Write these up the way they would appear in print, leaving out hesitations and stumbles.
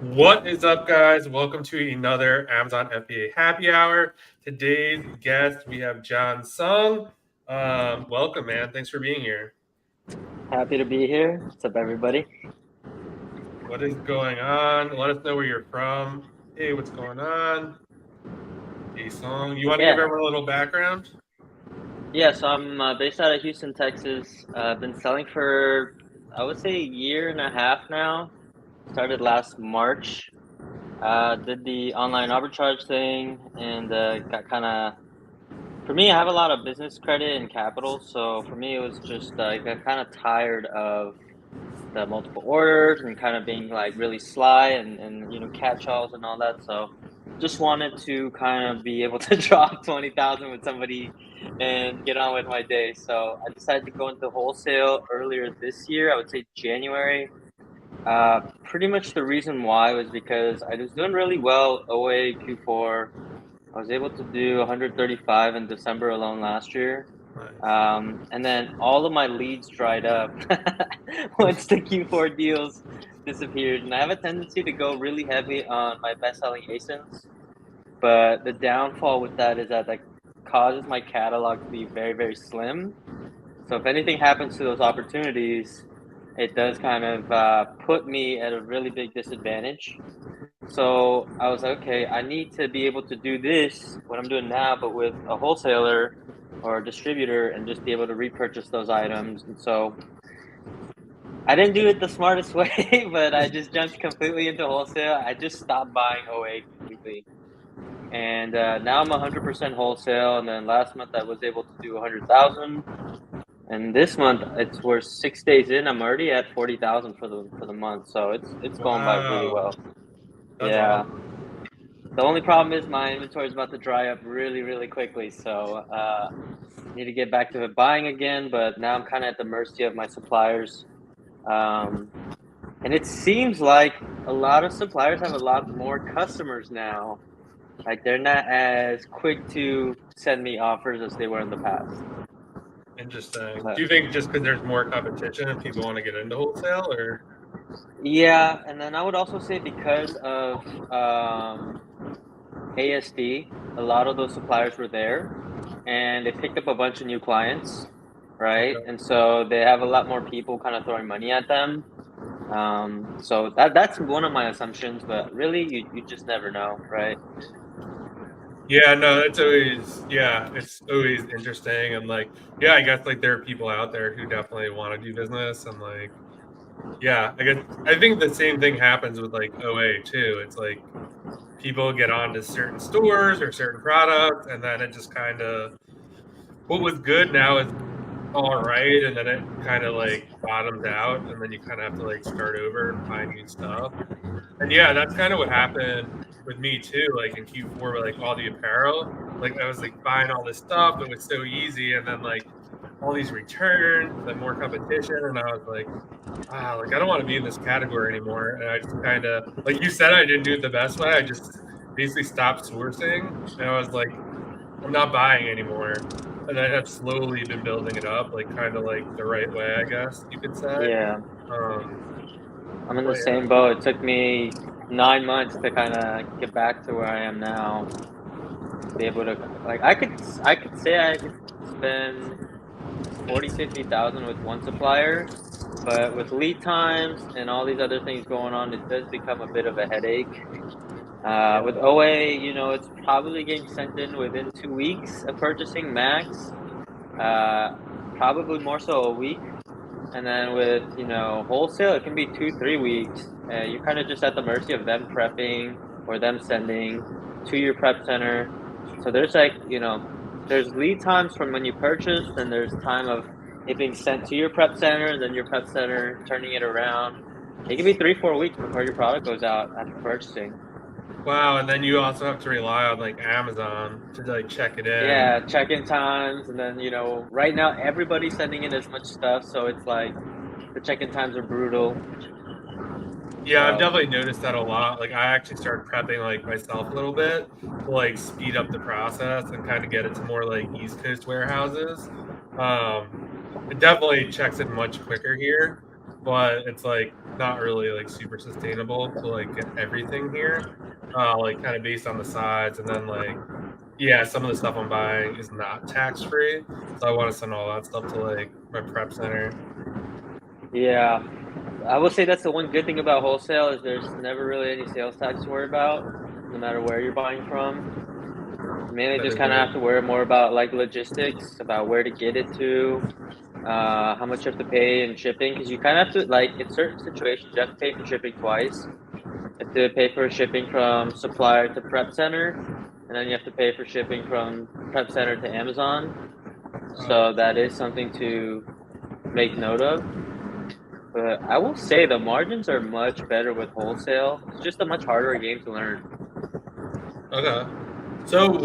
What is up, guys? Welcome to another Amazon FBA happy hour. Today's guest, we have John Sung. Welcome, man. Thanks for being here. Happy to be here. What's up, everybody? What is going on? Let us know where you're from. Hey, what's going on? Hey, Sung. You want to give Yeah, everyone a little background? so I'm based out of Houston, Texas. I've been selling for, I would say, a year and a half now. Started last March. Did the online arbitrage thing and got kind of, for me, I have a lot of business credit and capital. So for me, it was just, I got kind of tired of the multiple orders and kind of being like really sly and catch-alls and all that. So just wanted to kind of be able to drop 20,000 with somebody and get on with my day. So I decided to go into wholesale earlier this year. I would say January. Pretty much the reason why was because I was doing really well OA Q4. I was able to do 135 in December alone last year. Nice. And then all of my leads dried up once the Q4 deals disappeared. And I have a tendency to go really heavy on my best-selling ASINs, but the downfall with that is that causes my catalog to be very, very slim. So if anything happens to those opportunities, it does kind of put me at a really big disadvantage. So I was like, okay, I need to be able to do this, what I'm doing now, but with a wholesaler or a distributor and just be able to repurchase those items. And so I didn't do it the smartest way, but I just jumped completely into wholesale. I just stopped buying OA completely. And now I'm 100% wholesale. And then last month I was able to do 100,000. And this month we're 6 days in. I'm already at 40,000 for the month. So it's going by really Wow. well. That's Yeah. awesome. The only problem is my inventory is about to dry up really, really quickly. So need to get back to it buying again. But now I'm kind of at the mercy of my suppliers. Um, and it seems like a lot of suppliers have a lot more customers now. Like they're not as quick to send me offers as they were in the past. Interesting. Do But you think just because there's more competition and people want to get into wholesale, or? yeah, and then I would also say because of ASD, a lot of those suppliers were there and they picked up a bunch of new clients, right? Okay. And so they have a lot more people kind of throwing money at them. So that's one of my assumptions, but really you just never know, right? Yeah, no, it's always interesting. And like, yeah, I guess like there are people out there who definitely want to do business. And like, yeah, I think the same thing happens with like OA too. It's like people get onto certain stores or certain products, and then it just kind of what was good now is all right, and then it kind of like bottoms out, and then you kind of have to like start over and find new stuff. And yeah, that's kind of what happened with me too. Like in Q4, with like all the apparel, like I was like buying all this stuff. It was so easy, and then like all these returns, then more competition, and I was like, wow, like I don't want to be in this category anymore. And I just kind of, like you said, I didn't do it the best way. I just basically stopped sourcing, and I was like, I'm not buying anymore. And I have slowly been building it up, like kind of like the right way, I guess you could say. Yeah, Um, I'm in but the yeah. same boat. It took me 9 months to kind of get back to where I am now. Be able to like I could say I could spend 40, 50,000 with one supplier, but with lead times and all these other things going on, it does become a bit of a headache. Yeah. With OA, it's probably getting sent in within 2 weeks of purchasing max, uh, probably more so a week. And then with, wholesale, it can be 2, 3 weeks. You're kind of just at the mercy of them prepping or them sending to your prep center. So there's there's lead times from when you purchase, and there's time of it being sent to your prep center, and then your prep center turning it around. It can be 3, 4 weeks before your product goes out after purchasing. Wow, and then you also have to rely on like Amazon to like check it in. Yeah, check-in times, and then right now everybody's sending in as much stuff, so it's like the check-in times are brutal. Yeah, I've So definitely noticed that a lot. Like I actually started prepping like myself a little bit to like speed up the process and kind of get it to more like East Coast warehouses. Um, it definitely checks in much quicker here. but it's like not really like super sustainable to like get everything here. Like kind of based on the size, and then like yeah, some of the stuff I'm buying is not tax free, so I want to send all that stuff to like my prep center. Yeah, I will say that's the one good thing about wholesale is there's never really any sales tax to worry about, no matter where you're buying from. You mainly That just is kind of really have to worry more about like logistics, about where to get it to, how much you have to pay in shipping, because you kind of have to like in certain situations you have to pay for shipping twice. You have to pay for shipping from supplier to prep center, and then you have to pay for shipping from prep center to Amazon. So that's that is something to make note of. But I will say the margins are much better with wholesale. It's just a much harder game to learn. okay. So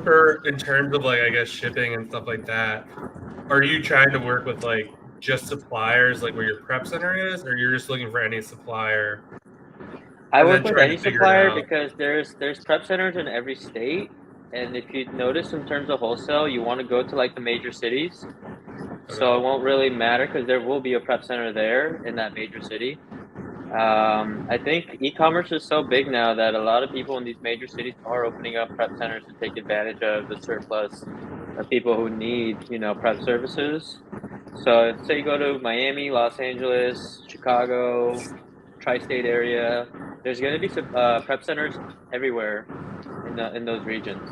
for in terms of like I guess shipping and stuff like that, are you trying to work with like just suppliers like where your prep center is, or you're just looking for any supplier I and work then with trying to any figure it supplier out? because there's prep centers in every state. And if you notice in terms of wholesale, you want to go to like the major cities. So it Okay. won't really matter because there will be a prep center there in that major city. I think e-commerce is so big now that a lot of people in these major cities are opening up prep centers to take advantage of the surplus of people who need, prep services. So say you go to Miami, Los Angeles, Chicago, tri-state area, there's going to be some prep centers everywhere in those regions.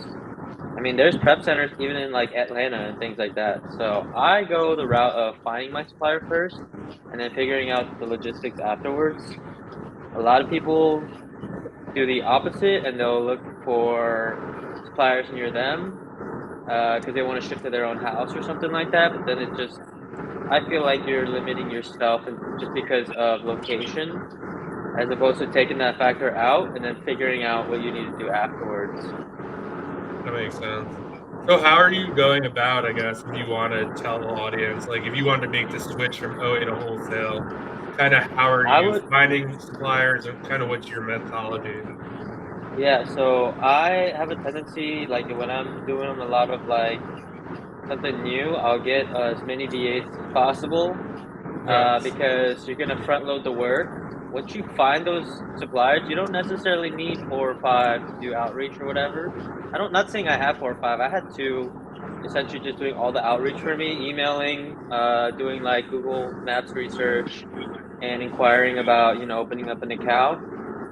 I mean, there's prep centers even in like Atlanta and things like that. So I go the route of finding my supplier first and then figuring out the logistics afterwards. A lot of people do the opposite and they'll look for suppliers near them because they want to ship to their own house or something like that. But then I feel like you're limiting yourself and just because of location, as opposed to taking that factor out and then figuring out what you need to do afterwards. That makes sense. So how are you going about, I guess, if you want to tell the audience, like if you want to make the switch from OA to wholesale, kind of how are I you would, finding suppliers or kind of what's your methodology? yeah. So I have a tendency, like when I'm doing a lot of like something new, I'll get as many VAs as possible Okay. because you're gonna front load the work. Once you find those suppliers, you don't necessarily need 4 or 5 to do outreach or whatever. Not saying I have 4 or 5. I had two, essentially just doing all the outreach for me, emailing, doing like Google Maps research, and inquiring about opening up an account.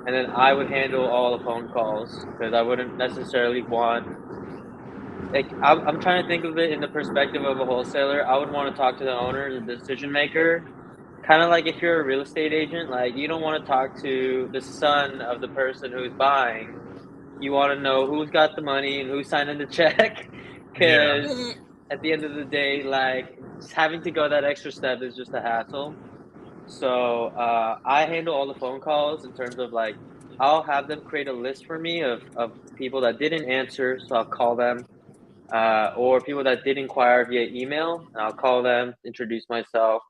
And then I would handle all the phone calls because I wouldn't necessarily want like I'm trying to think of it in the perspective of a wholesaler. I would want to talk to the owner, the decision maker, kind of like if you're a real estate agent, like you don't want to talk to the son of the person who's buying. You want to know who's got the money and who's signing the check, Yeah. because at the end of the day, like just having to go that extra step is just a hassle. So I handle all the phone calls in terms of like I'll have them create a list for me of people that didn't answer, so I'll call them, or people that did inquire via email, and I'll call them, introduce myself,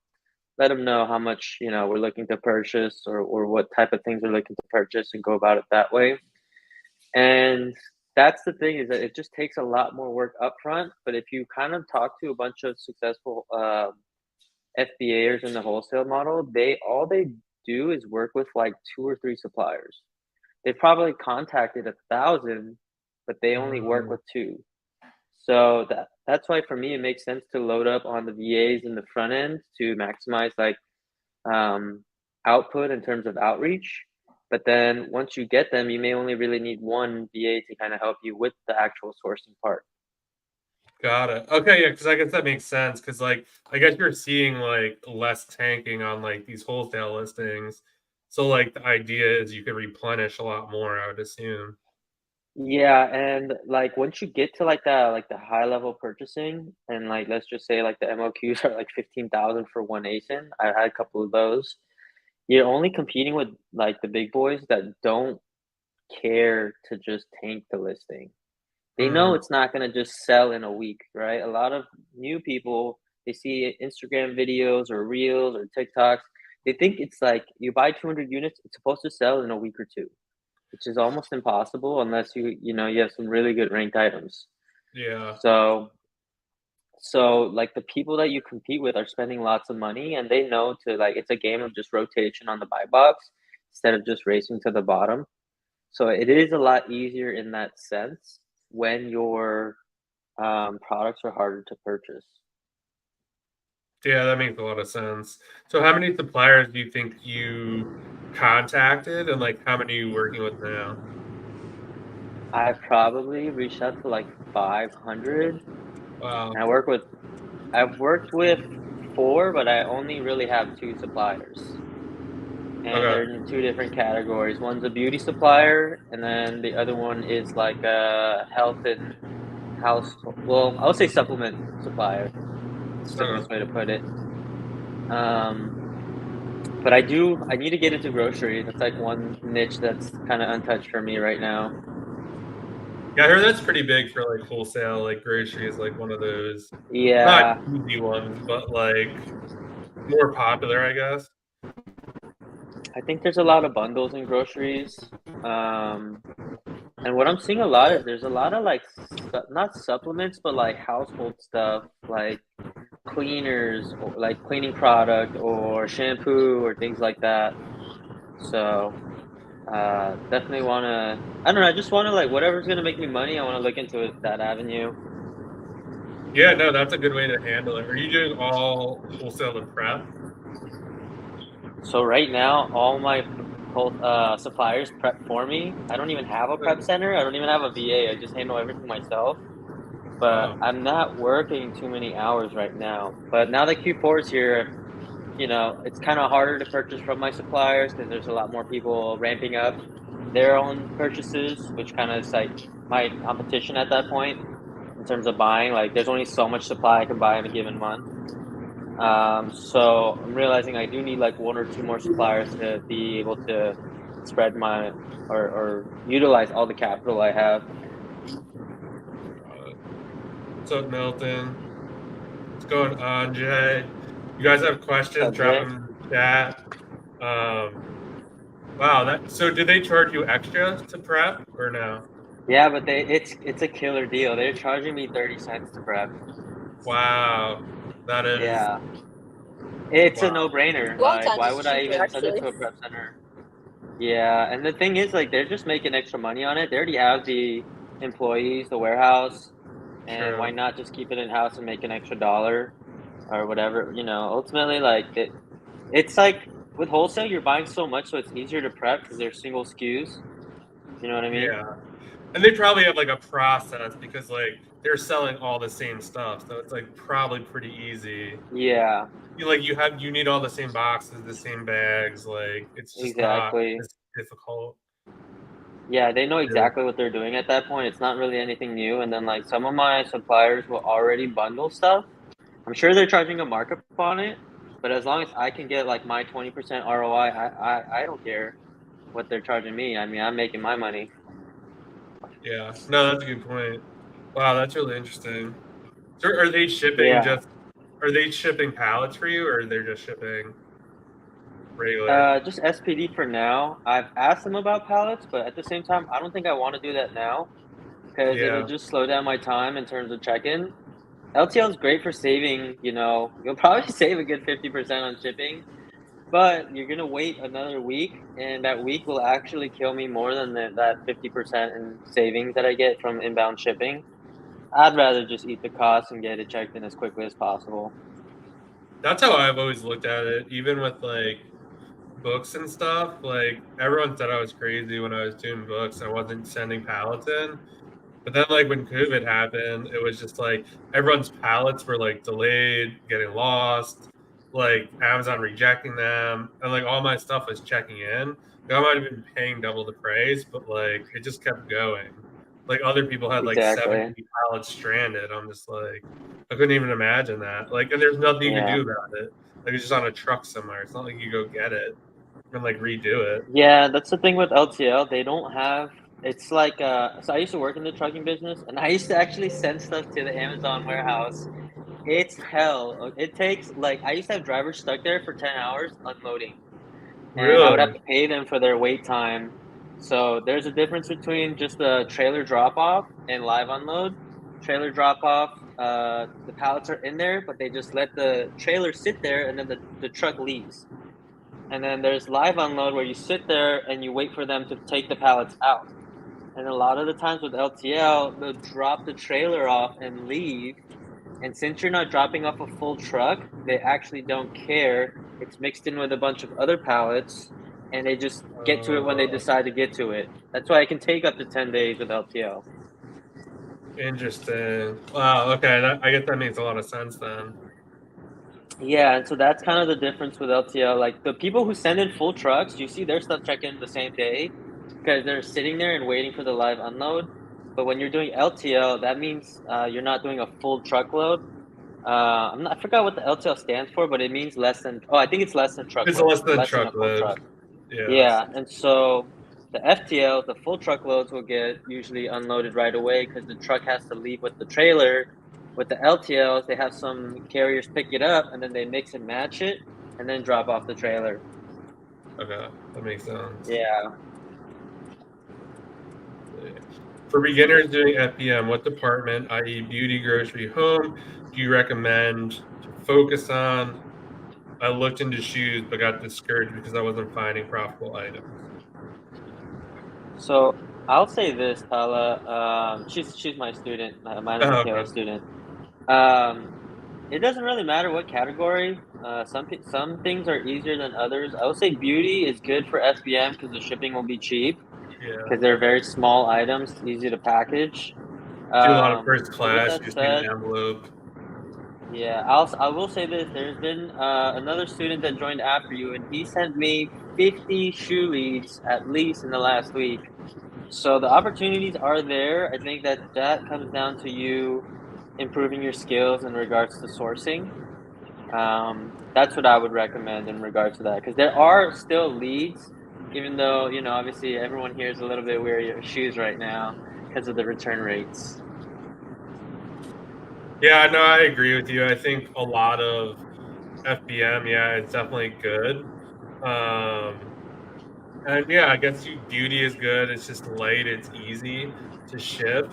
let them know how much we're looking to purchase or what type of things we're looking to purchase, and go about it that way. And that's the thing is that it just takes a lot more work upfront. But if you kind of talk to a bunch of successful FBAers in the wholesale model, they do is work with like 2 or 3 suppliers. They probably contacted 1,000, but they only work Mm, with two. So that's why for me it makes sense to load up on the VAs in the front end to maximize like um, output in terms of outreach. But then once you get them, you may only really need one VA to kind of help you with the actual sourcing part. got it. Okay, yeah, because I guess that makes sense. Because like I guess you're seeing like less tanking on like these wholesale listings. So like the idea is you could replenish a lot more, I would assume. Yeah, and like once you get to like the high level purchasing and like let's just say like the MOQs are like 15,000 for one ASIN. I had a couple of those. You're only competing with like the big boys that don't care to just tank the listing. They know Mm, it's not gonna just sell in a week, right? A lot of new people, they see Instagram videos or reels or TikToks. They think it's like you buy 200 units, it's supposed to sell in a week or two, which is almost impossible unless you have some really good ranked items. yeah. So So, like, the people that you compete with are spending lots of money, and they know to, like, it's a game of just rotation on the buy box instead of just racing to the bottom. So it is a lot easier in that sense when your products are harder to purchase. Yeah, that makes a lot of sense. So how many suppliers do you think you contacted, and, like, how many are you working with now? I've probably reached out to like 500. Wow. And I've worked with four, but I only really have two suppliers. And they're Okay, in two different categories. One's a beauty supplier, and then the other one is like a health and well, I would say supplement supplier. It's the okay. simplest way to put it. Um, but I need to get into grocery. That's like one niche that's kind of untouched for me right now. Yeah, I heard that's pretty big for, like, wholesale, like, grocery is, like, one of those not Yeah, easy ones, but, like, more popular, I guess. I think there's a lot of bundles in groceries. Um, and what I'm seeing a lot is there's a lot of like not supplements, but like household stuff, like cleaners or like cleaning product or shampoo or things like that. So definitely wanna I don't know, I just wanna like whatever's gonna make me money, I wanna look into it that avenue. Yeah, no, that's a good way to handle it. Are you doing all wholesale to prep? So right now all my suppliers prep for me. I don't even have a prep Okay. center. I don't even have a VA. I just handle everything myself. But Wow. I'm not working too many hours right now. But now that Q4 is here, it's kind of harder to purchase from my suppliers because there's a lot more people ramping up their own purchases, which kind of is like my competition at that point in terms of buying. Like, there's only so much supply I can buy in a given month. So I'm realizing I do need like one or two more suppliers to be able to spread my or utilize all the capital I have. What's up, Milton? What's going on, Jay? You guys have questions, So drop Jay, them in the chat. Um, wow, that so did they charge you extra to prep or no? yeah, but it's a killer deal. They're charging me 30 cents to prep. Wow. That is Yeah. It's a wow. no-brainer. Long Like, Times why is would I cheaper, even send it actually. to a prep center? Yeah, and the thing is, like, they're just making extra money on it. They already have the employees, the warehouse, and why True. not just keep it in-house and make an extra dollar or whatever? Ultimately, like, it's like with wholesale, you're buying so much, so it's easier to prep because they're single SKUs. You know what I mean? Yeah. And they probably have like a process because like they're selling all the same stuff. So it's like probably pretty easy. Yeah, You need all the same boxes, the same bags, like it's just not exactly. as difficult. Yeah, they know Yeah. exactly what they're doing at that point. It's not really anything new. And then, like, some of my suppliers will already bundle stuff. I'm sure they're charging a markup on it, but as long as I can get like my 20% ROI, I don't care what they're charging me. I mean, I'm making my money. Yeah. No, that's a good point. Wow, that's really interesting. So Yeah. are they shipping pallets for you or they're just shipping regular? Just SPD for now. I've asked them about pallets, but at the same time, I don't think I want to do that now because it'll Yeah. just slow down my time in terms of check-in. LTL is great for saving, you'll probably save a good 50% on shipping. But you're gonna wait another week, and that week will actually kill me more than that 50% in savings that I get from inbound shipping. I'd rather just eat the cost and get it checked in as quickly as possible. That's how I've always looked at it, even with like books and stuff. Like everyone said I was crazy when I was doing books. I wasn't sending pallets in. But then like when COVID happened, it was just like everyone's pallets were like delayed, getting lost, like Amazon rejecting them, and like all my stuff was checking in. Like, I might have been paying double the price, but like it just kept going. Like other people had like Exactly. 70 pallets stranded. I'm just like I couldn't even imagine that. Like and there's nothing you can Yeah. do about it. Like it's just on a truck somewhere. It's not like you go get it and like redo it. Yeah, that's the thing with LTL. They don't have it's like so I used to work in the trucking business and I used to actually send stuff to the Amazon warehouse. It's hell. It takes like I used to have drivers stuck there for 10 hours unloading. And I would have Really? to pay them for their wait time. So there's a difference between just a trailer drop off and live unload. Trailer drop off, the pallets are in there, but they just let the trailer sit there, and then the truck leaves. And then there's live unload where you sit there and you wait for them to take the pallets out. And a lot of the times with LTL, they'll drop the trailer off and leave. And since you're not dropping off a full truck, they actually don't care. It's mixed in with a bunch of other pallets, and they just get to it when they Uh, decide to get to it. That's why it can take up to 10 days with LTL. Interesting. Wow. Okay. I guess that makes a lot of sense then. Yeah, and so that's kind of the difference with LTL. Like the people who send in full trucks, you see their stuff check in the same day because they're sitting there and waiting for the live unload. But when you're doing LTL, that means you're not doing a full truckload. I forgot what the LTL stands for, but it means less than. Oh, I think it's less than It's truckload, less than less than a full truckload. truck. Yeah. Yeah, and so the FTLs, the full truckloads, will get usually unloaded right away because the truck has to leave with the trailer. With the LTLs, they have some carriers pick it up and then they mix and match it and then drop off the trailer. Okay. That makes sense. Yeah. For beginners doing FBM, what department, i.e., beauty, grocery, home, do you recommend to focus on? I looked into shoes but got discouraged because I wasn't finding profitable items. So I'll say this, Tala. She's my student, my Oh, management KO okay. student. Um, it doesn't really matter what category. Some things are easier than others. I would say beauty is good for FBM because the shipping will be cheap Yeah. because they're very small items, easy to package. Do a lot of first But with class. that You just need an said, envelope. yeah, I will say this. There's been another student that joined after you, and he sent me 50 shoe leads at least in the last week. So the opportunities are there. I think that comes down to you improving your skills in regards to sourcing. That's what I would recommend in regards to that because there are still leads, even though obviously everyone here is a little bit weary of shoes right now because of the return rates. Yeah, no, I agree with you. I think a lot of FBM, yeah, it's definitely good. Um, and yeah, I guess beauty is good. It's just light. It's easy to ship.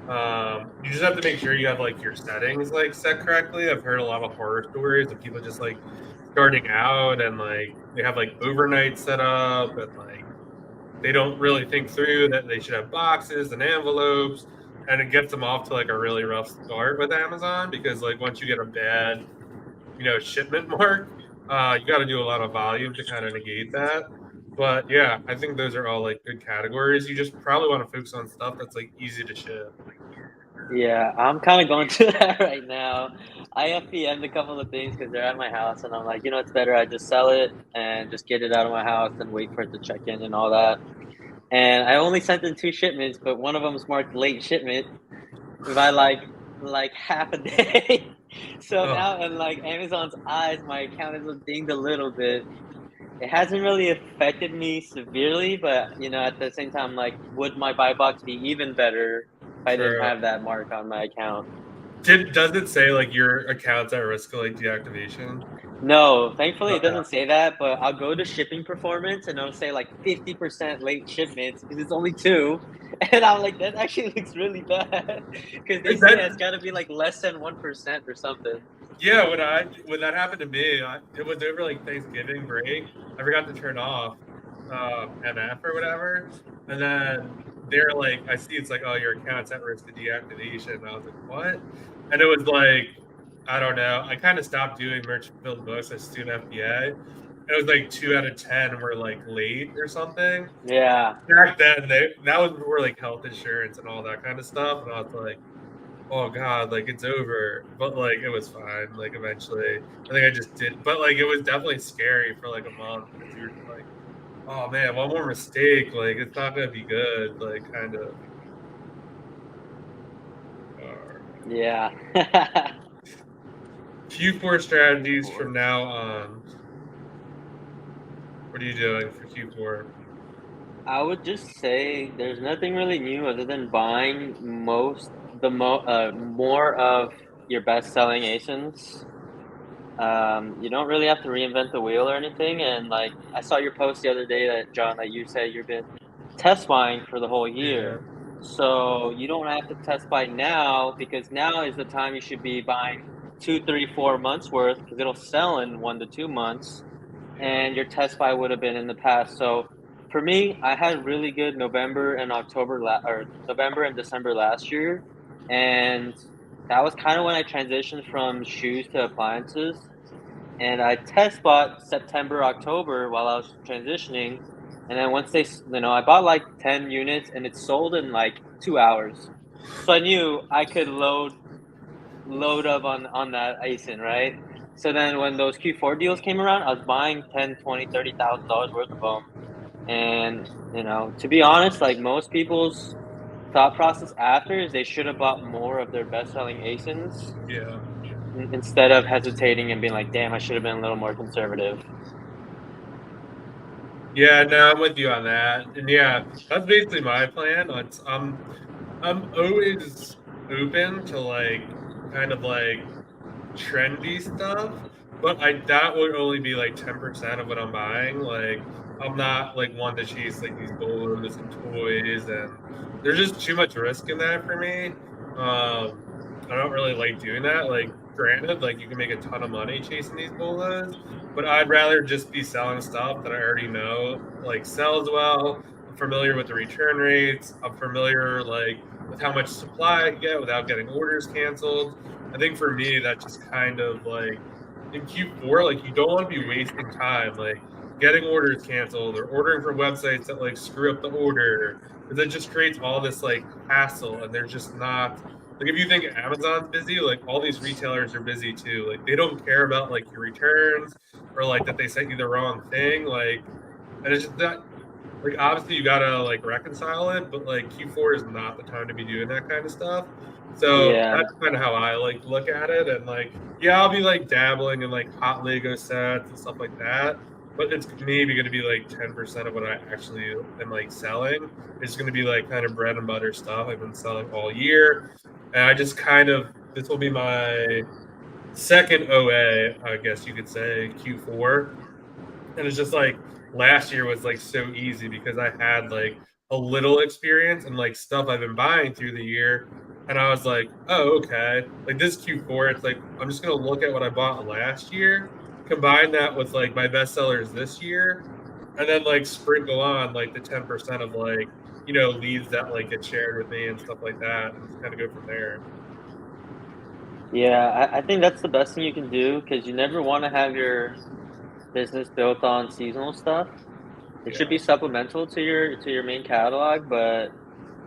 You just have to make sure you have like your settings like set correctly. I've heard a lot of horror stories of people just like starting out and like they have like overnight set up and like they don't really think through that they should have boxes and envelopes and it gets them off to like a really rough start with Amazon because like once you get a bad shipment mark, you got to do a lot of volume to kind of negate that. But yeah, I think those are all like good categories. You just probably want to focus on stuff that's like easy to ship. Yeah, I'm kind of going through that right now. I FPM'd a couple of things because they're at my house, and I'm like, it's better I just sell it and just get it out of my house and wait for it to check in and all that. And I only sent in two shipments, but one of them is marked late shipment by like half a day. So Oh, now in like Amazon's eyes, my account is dinged a little bit. It hasn't really affected me severely, but at the same time, like, would my buy box be even better if I didn't true. have that mark on my account? Does it say like your account's at risk of like deactivation? No, thankfully it Okay. doesn't say that, but I'll go to shipping performance and it'll say like 50% late shipments because it's only two. And I'm like, that actually looks really bad because they Is say that it's got to be like less than 1% or something. yeah? When that happened to me, it was over like Thanksgiving break. I forgot to turn off MF or whatever, and then they're like, I see it's like, oh, your account's at risk of deactivation. And I was like, what? And it was like, I don't know. I kind of stopped doing merchant build books as student FBA. It was like 2 out of 10 were like late or something. Yeah. Back then, that was before like health insurance and all that kind of stuff, and I was like, oh god, like it's over. But like it was fine. Like eventually, I think I just did. But like it was definitely scary for like a month because you were just like, oh man, one more mistake, like it's not gonna be good. Like kind of. Yeah. Q4 strategies from now on. What are you doing for Q4? I would just say there's nothing really new other than buying more of your best-selling ASINs. You don't really have to reinvent the wheel or anything. And like I saw your post the other day that John, that you said you've been test buying for the whole Yeah. year. So you don't have to test buy now because now is the time you should be buying 2, 3, 4 months worth because it'll sell in 1 to 2 months, Yeah. and your test buy would have been in the past. So for me, I had really good November and December last year, and that was kind of when I transitioned from shoes to appliances. And I test bought September, October while I was transitioning, and then once I bought like 10 units and it sold in like 2 hours. So I knew I could load up on that ASIN, right? So then when those Q4 deals came around, I was buying 10, 20, $30,000 worth of them. And, to be honest, like most people's thought process after is they should have bought more of their best selling ASINs Yeah. instead of hesitating and being like, damn, I should have been a little more conservative. Yeah, no, I'm with you on that. And yeah, that's basically my plan. I'm always open to like kind of like trendy stuff, but that would only be like 10% of what I'm buying. Like I'm not like one to chase like these bolos and toys, and there's just too much risk in that for me. I don't really like doing that. Like granted, like you can make a ton of money chasing these bolos, but I'd rather just be selling stuff that I already know like sells well. I'm familiar with the return rates. I'm familiar like with how much supply I can get without getting orders canceled. I think for me, that just kind of like in Q4, like you don't want to be wasting time, like getting orders canceled or ordering from websites that like screw up the order, because it just creates all this like hassle. And there's just not like if you think Amazon's busy, like all these retailers are busy too. Like they don't care about like your returns or like that they sent you the wrong thing. Like, and it's just that like obviously you gotta like reconcile it, but like Q4 is not the time to be doing that kind of stuff. So Yeah. that's kind of how I like look at it. And like, yeah, I'll be like dabbling in like hot Lego sets and stuff like that. But it's maybe gonna be like 10% of what I actually am like selling. It's gonna be like kind of bread and butter stuff I've been selling all year. And I just kind of this will be my second OA, I guess you could say, Q4. And it's just like last year was like so easy because I had like a little experience and like stuff I've been buying through the year. And I was like, oh, okay. Like this Q4, it's like I'm just gonna look at what I bought last year, combine that with like my best sellers this year, and then like sprinkle on like the 10% of like, leads that like get shared with me and stuff like that, and just kind of go from there. Yeah, I think that's the best thing you can do because you never want to have your business built on seasonal stuff. It should Yeah. be supplemental to your main catalog, but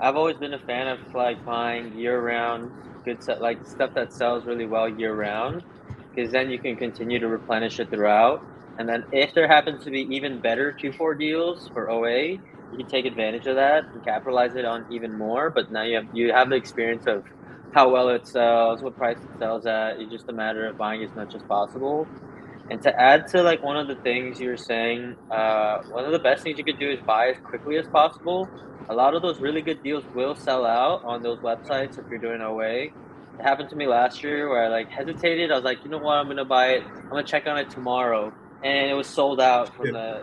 I've always been a fan of like buying year-round good set like stuff that sells really well year-round, because then you can continue to replenish it throughout. And then if there happens to be even better Q4 deals for OA, you can take advantage of that and capitalize it on even more. But now you have the experience of how well it sells, what price it sells at. It's just a matter of buying as much as possible. And to add to like one of the things you were saying, one of the best things you could do is buy as quickly as possible. A lot of those really good deals will sell out on those websites if you're doing OA. It happened to me last year where I like hesitated. I was like, you know what, I'm gonna buy it. I'm gonna check on it tomorrow, and it was sold out from the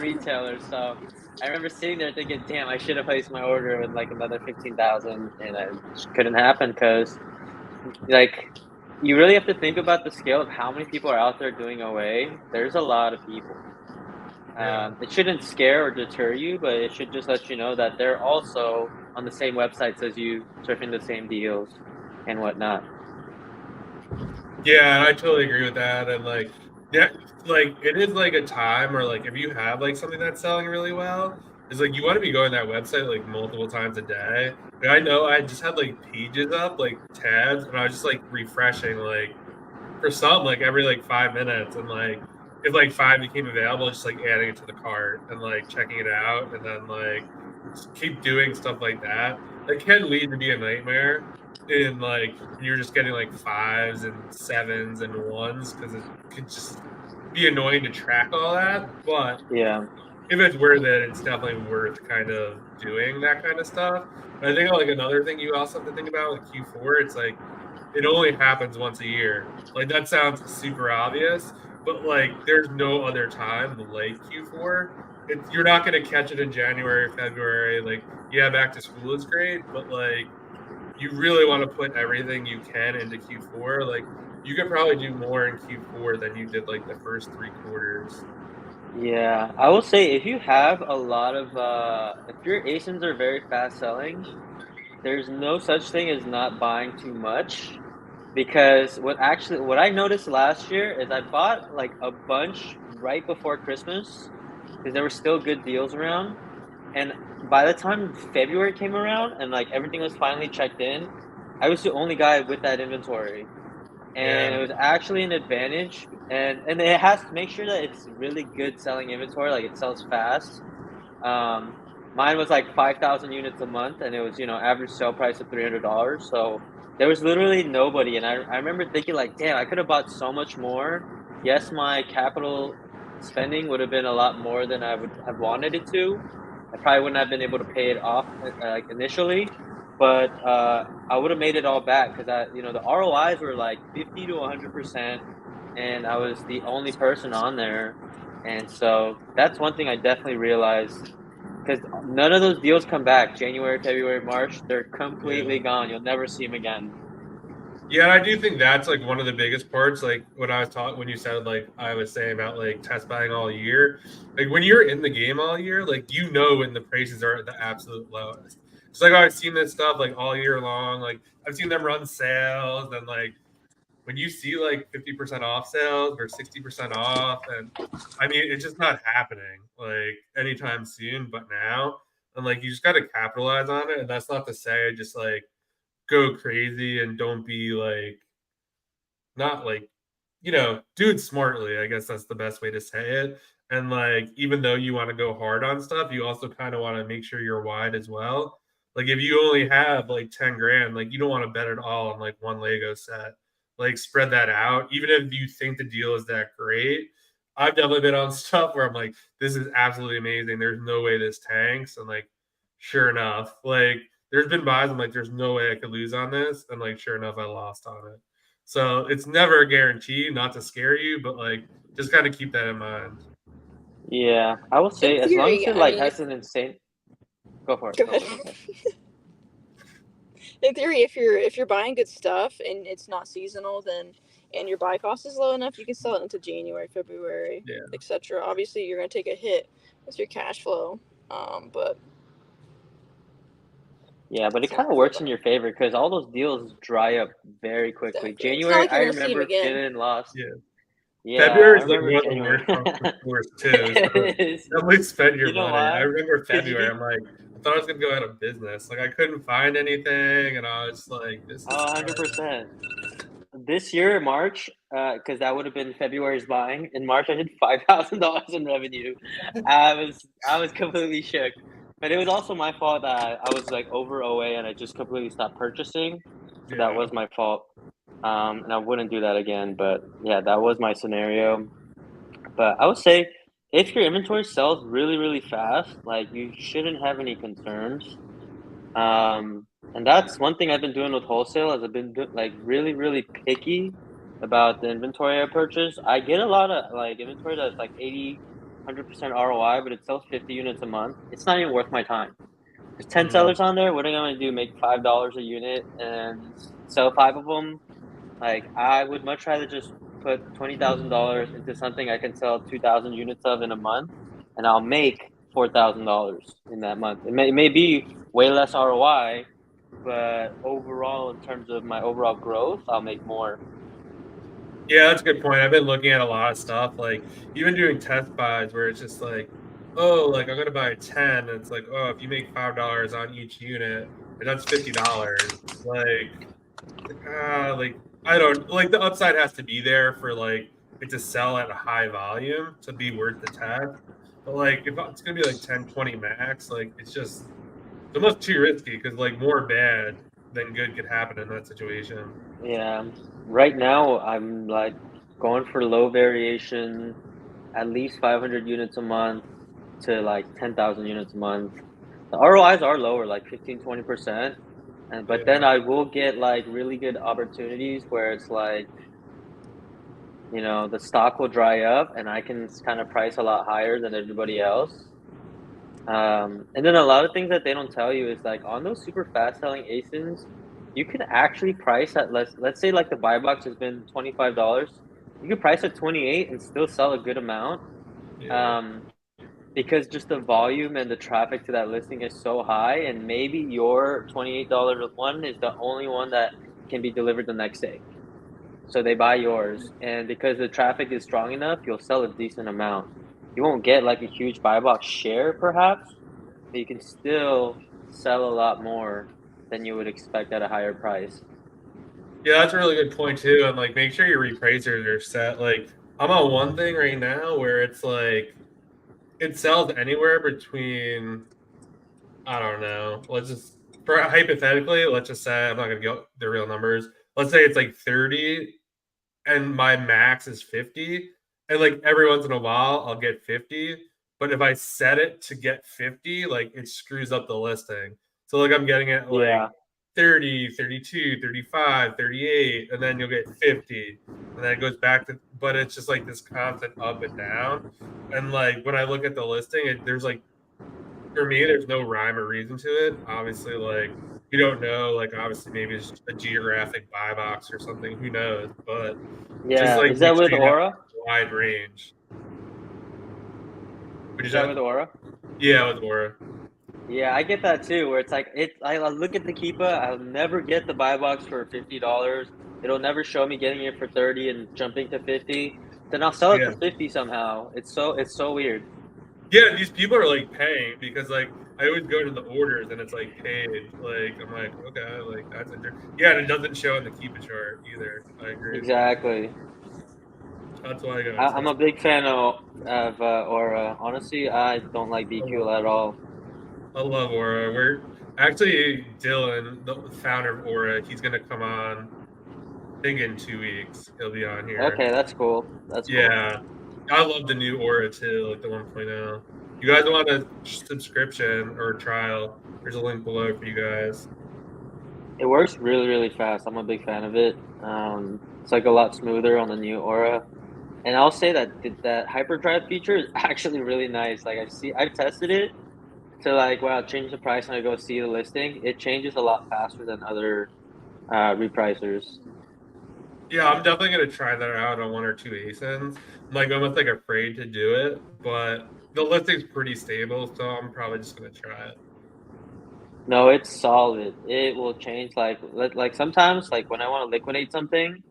retailer. So I remember sitting there thinking, damn, I should have placed my order with like another 15,000, and it just couldn't happen because like you really have to think about the scale of how many people are out there doing OA. There's a lot of people. Yeah. It shouldn't scare or deter you, but it should just let you know that they're also on the same websites as you, surfing the same deals and whatnot. Yeah, I totally agree with that. And like, yeah, like it is like a time where like if you have like something that's selling really well, it's like you want to be going to that website like multiple times a day. Like, I know I just had like pages up, like tabs, and I was just like refreshing like for some like every like 5 minutes, and like if like five became available, just like adding it to the cart and like checking it out, and then like just keep doing stuff like that. That can lead to be a nightmare in like when you're just getting like fives and sevens and ones, because it could just be annoying to track all that. But Yeah. if it's worth it, it's definitely worth kind of doing that kind of stuff. And I think like another thing you also have to think about with Q4, it's like it only happens once a year. Like that sounds super obvious, but like there's no other time like Q4. you're not going to catch it in January or February. Like, yeah, back to school is great, but like you really want to put everything you can into Q4. Like you could probably do more in Q4 than you did like the first 3 quarters. Yeah, I will say if you have a lot of if your ASINs are very fast selling, there's no such thing as not buying too much. Because what I noticed last year is I bought like a bunch right before Christmas because there were still good deals around. And by the time February came around and like everything was finally checked in, I was the only guy with that inventory. And Yeah, it was actually an advantage. And it has to make sure that it's really good selling inventory, like it sells fast. Um, Mine was like 5,000 units a month, and it was, average sale price of $300. So there was literally nobody. And I remember thinking, like, damn, I could have bought so much more. Yes, my capital spending would have been a lot more than I would have wanted it to. I probably wouldn't have been able to pay it off like initially, but I would have made it all back because the ROIs were like 50 to 100%, and I was the only person on there. And so that's one thing I definitely realized because none of those deals come back. January, February, March, they're yeah. completely gone. You'll never see them again. Yeah, I do think that's like one of the biggest parts. Like when I was talking, when you said like I was saying about like test buying all year, like when you're in the game all year, like when the prices are at the absolute lowest. It's like, oh, I've seen this stuff like all year long. Like I've seen them run sales, and like when you see like 50% off sales or 60% off, and I mean it's just not happening like anytime soon. But now, and like you just got to capitalize on it. And that's not to say just like go crazy and don't be like not like do it smartly. I guess that's the best way to say it. And like, even though you want to go hard on stuff, you also kind of want to make sure you're wide as well. Like, if you only have like 10 grand, like, you don't want to bet it all on like one Lego set. Like, spread that out. Even if you think the deal is that great, I've definitely been on stuff where I'm like, this is absolutely amazing. There's no way this tanks. And like, sure enough, like, there's been buys. I'm like, there's no way I could lose on this. And like, sure enough, I lost on it. So it's never a guarantee, not to scare you, but like just kind of keep that in mind. Yeah, I will In say as long as theory, it I like mean, has if an insane. Go for it. go Go ahead. for it. Go for it. In theory, if you're buying good stuff and it's not seasonal, then and your buy cost is low enough, you can sell it into January, February, Yeah. etc. Obviously, you're gonna take a hit with your cash flow, but Yeah, but it it's not kind the of full works in buy. your favor because all those deals dry up very quickly. Exactly. It's not January, like I you're gonna see them remember again. getting lost. Yeah. Yeah, February I is like remember one of the January. worst months for tours too. So It is. definitely spend your You know money. I why? remember Because you February. need I'm like, I thought I was gonna go out of business. Like I couldn't find anything, and I was like, this is 100%. This year, March, because that would have been February's buying. In March, I did $5,000 in revenue. I was completely shook, but it was also my fault that I was like over OA and I just completely stopped purchasing. So that yeah. was my fault, and I wouldn't do that again. But yeah, that was my scenario. But I would say if your inventory sells really, really fast, like you shouldn't have any concerns. And that's one thing I've been doing with wholesale is I've been like really, really picky about the inventory I purchase. I get a lot of like inventory that's like 80, 100% ROI, but it sells 50 units a month. It's not even worth my time. There's 10 Mhm. sellers on there. What am I going to do? Make $5 a unit and sell five of them? Like, I would much rather just put $20,000 into something I can sell 2,000 units of in a month, and I'll make $4,000 in that month. It may be way less ROI, but overall, in terms of my overall growth, I'll make more. Yeah, that's a good point. I've been looking at a lot of stuff, like even doing test buys where it's just like, oh, like I'm gonna buy 10. And it's like, oh, if you make $5 on each unit, and that's $50. Like I don't like the upside has to be there for like it to sell at a high volume to be worth the test. But like if it's gonna be like 10, 20 max, like it's almost too risky because like more bad than good could happen in that situation. Yeah. Right now, I'm like going for low variation, at least 500 units a month to like 10,000 units a month. The ROIs are lower, like 15, 20%. But then Yeah. I will get like really good opportunities where it's like, the stock will dry up and I can kind of price a lot higher than everybody else. And then a lot of things that they don't tell you is like on those super fast selling ASINs, you can actually price at less. Let's say like the buy box has been $25. You could price at 28 and still sell a good amount. Yeah. Um, because just the volume and the traffic to that listing is so high, and maybe your $28 one is the only one that can be delivered the next day. So they buy yours, and because the traffic is strong enough, you'll sell a decent amount. You won't get like a huge buy box share, perhaps, but you can still sell a lot more than you would expect at a higher price. Yeah, that's a really good point too. And like, make sure your repricers are set. Like, I'm on one thing right now where it's like it sells anywhere between, I don't know. Let's just, for hypothetically, let's just say I'm not gonna get the real numbers. Let's say it's like 30 and my max is 50, and like every once in a while I'll get 50, but if I set it to get 50, like it screws up the listing. So like I'm getting it like Yeah, 30, 32, 35, 38, and then you'll get 50, and then it goes back to, but it's just like this constant up and down. And like when I look at the listing, there's like, for me, there's no rhyme or reason to it. Obviously, like you don't know, like obviously maybe it's a geographic buy box or something, who knows? But just yeah. like Is make that with sure you have Aura? a wide range. Would you Is that say? with Aura? Yeah, with Aura. Yeah, I get that too. Where it's like I look at the Keepa, I'll never get the buy box for $50. It'll never show me getting it for 30 and jumping to 50. Then I'll sell it for Yeah. 50 somehow. It's so weird. Yeah, these people are like paying because like I always go to the orders and it's like paid. Like I'm like, okay, like that's interesting. Yeah, and it doesn't show in the Keep It chart either. I agree with you. Exactly. That's why I gotta I'm a test. big fan of Aura. Honestly, I don't like I love, BQ at all. I love Aura. We're actually Dylan, the founder of Aura. He's gonna come on. I think in 2 weeks he'll be on here. Okay, that's cool. That's cool. Yeah, I love the new Aura too, like the 1.0. You guys want a subscription or a trial? There's a link below for you guys. It works really, really fast. I'm a big fan of it. It's like a lot smoother on the new Aura. And I'll say that that hyperdrive feature is actually really nice. Like I've tested it to like, wow, change the price and I go see the listing. It changes a lot faster than other repricers. Yeah, I'm definitely gonna try that out on one or two ASINs. I'm like almost like afraid to do it, but the listing's pretty stable, so I'm probably just gonna try it. No, it's solid. It will change like sometimes like when I want to liquidate something,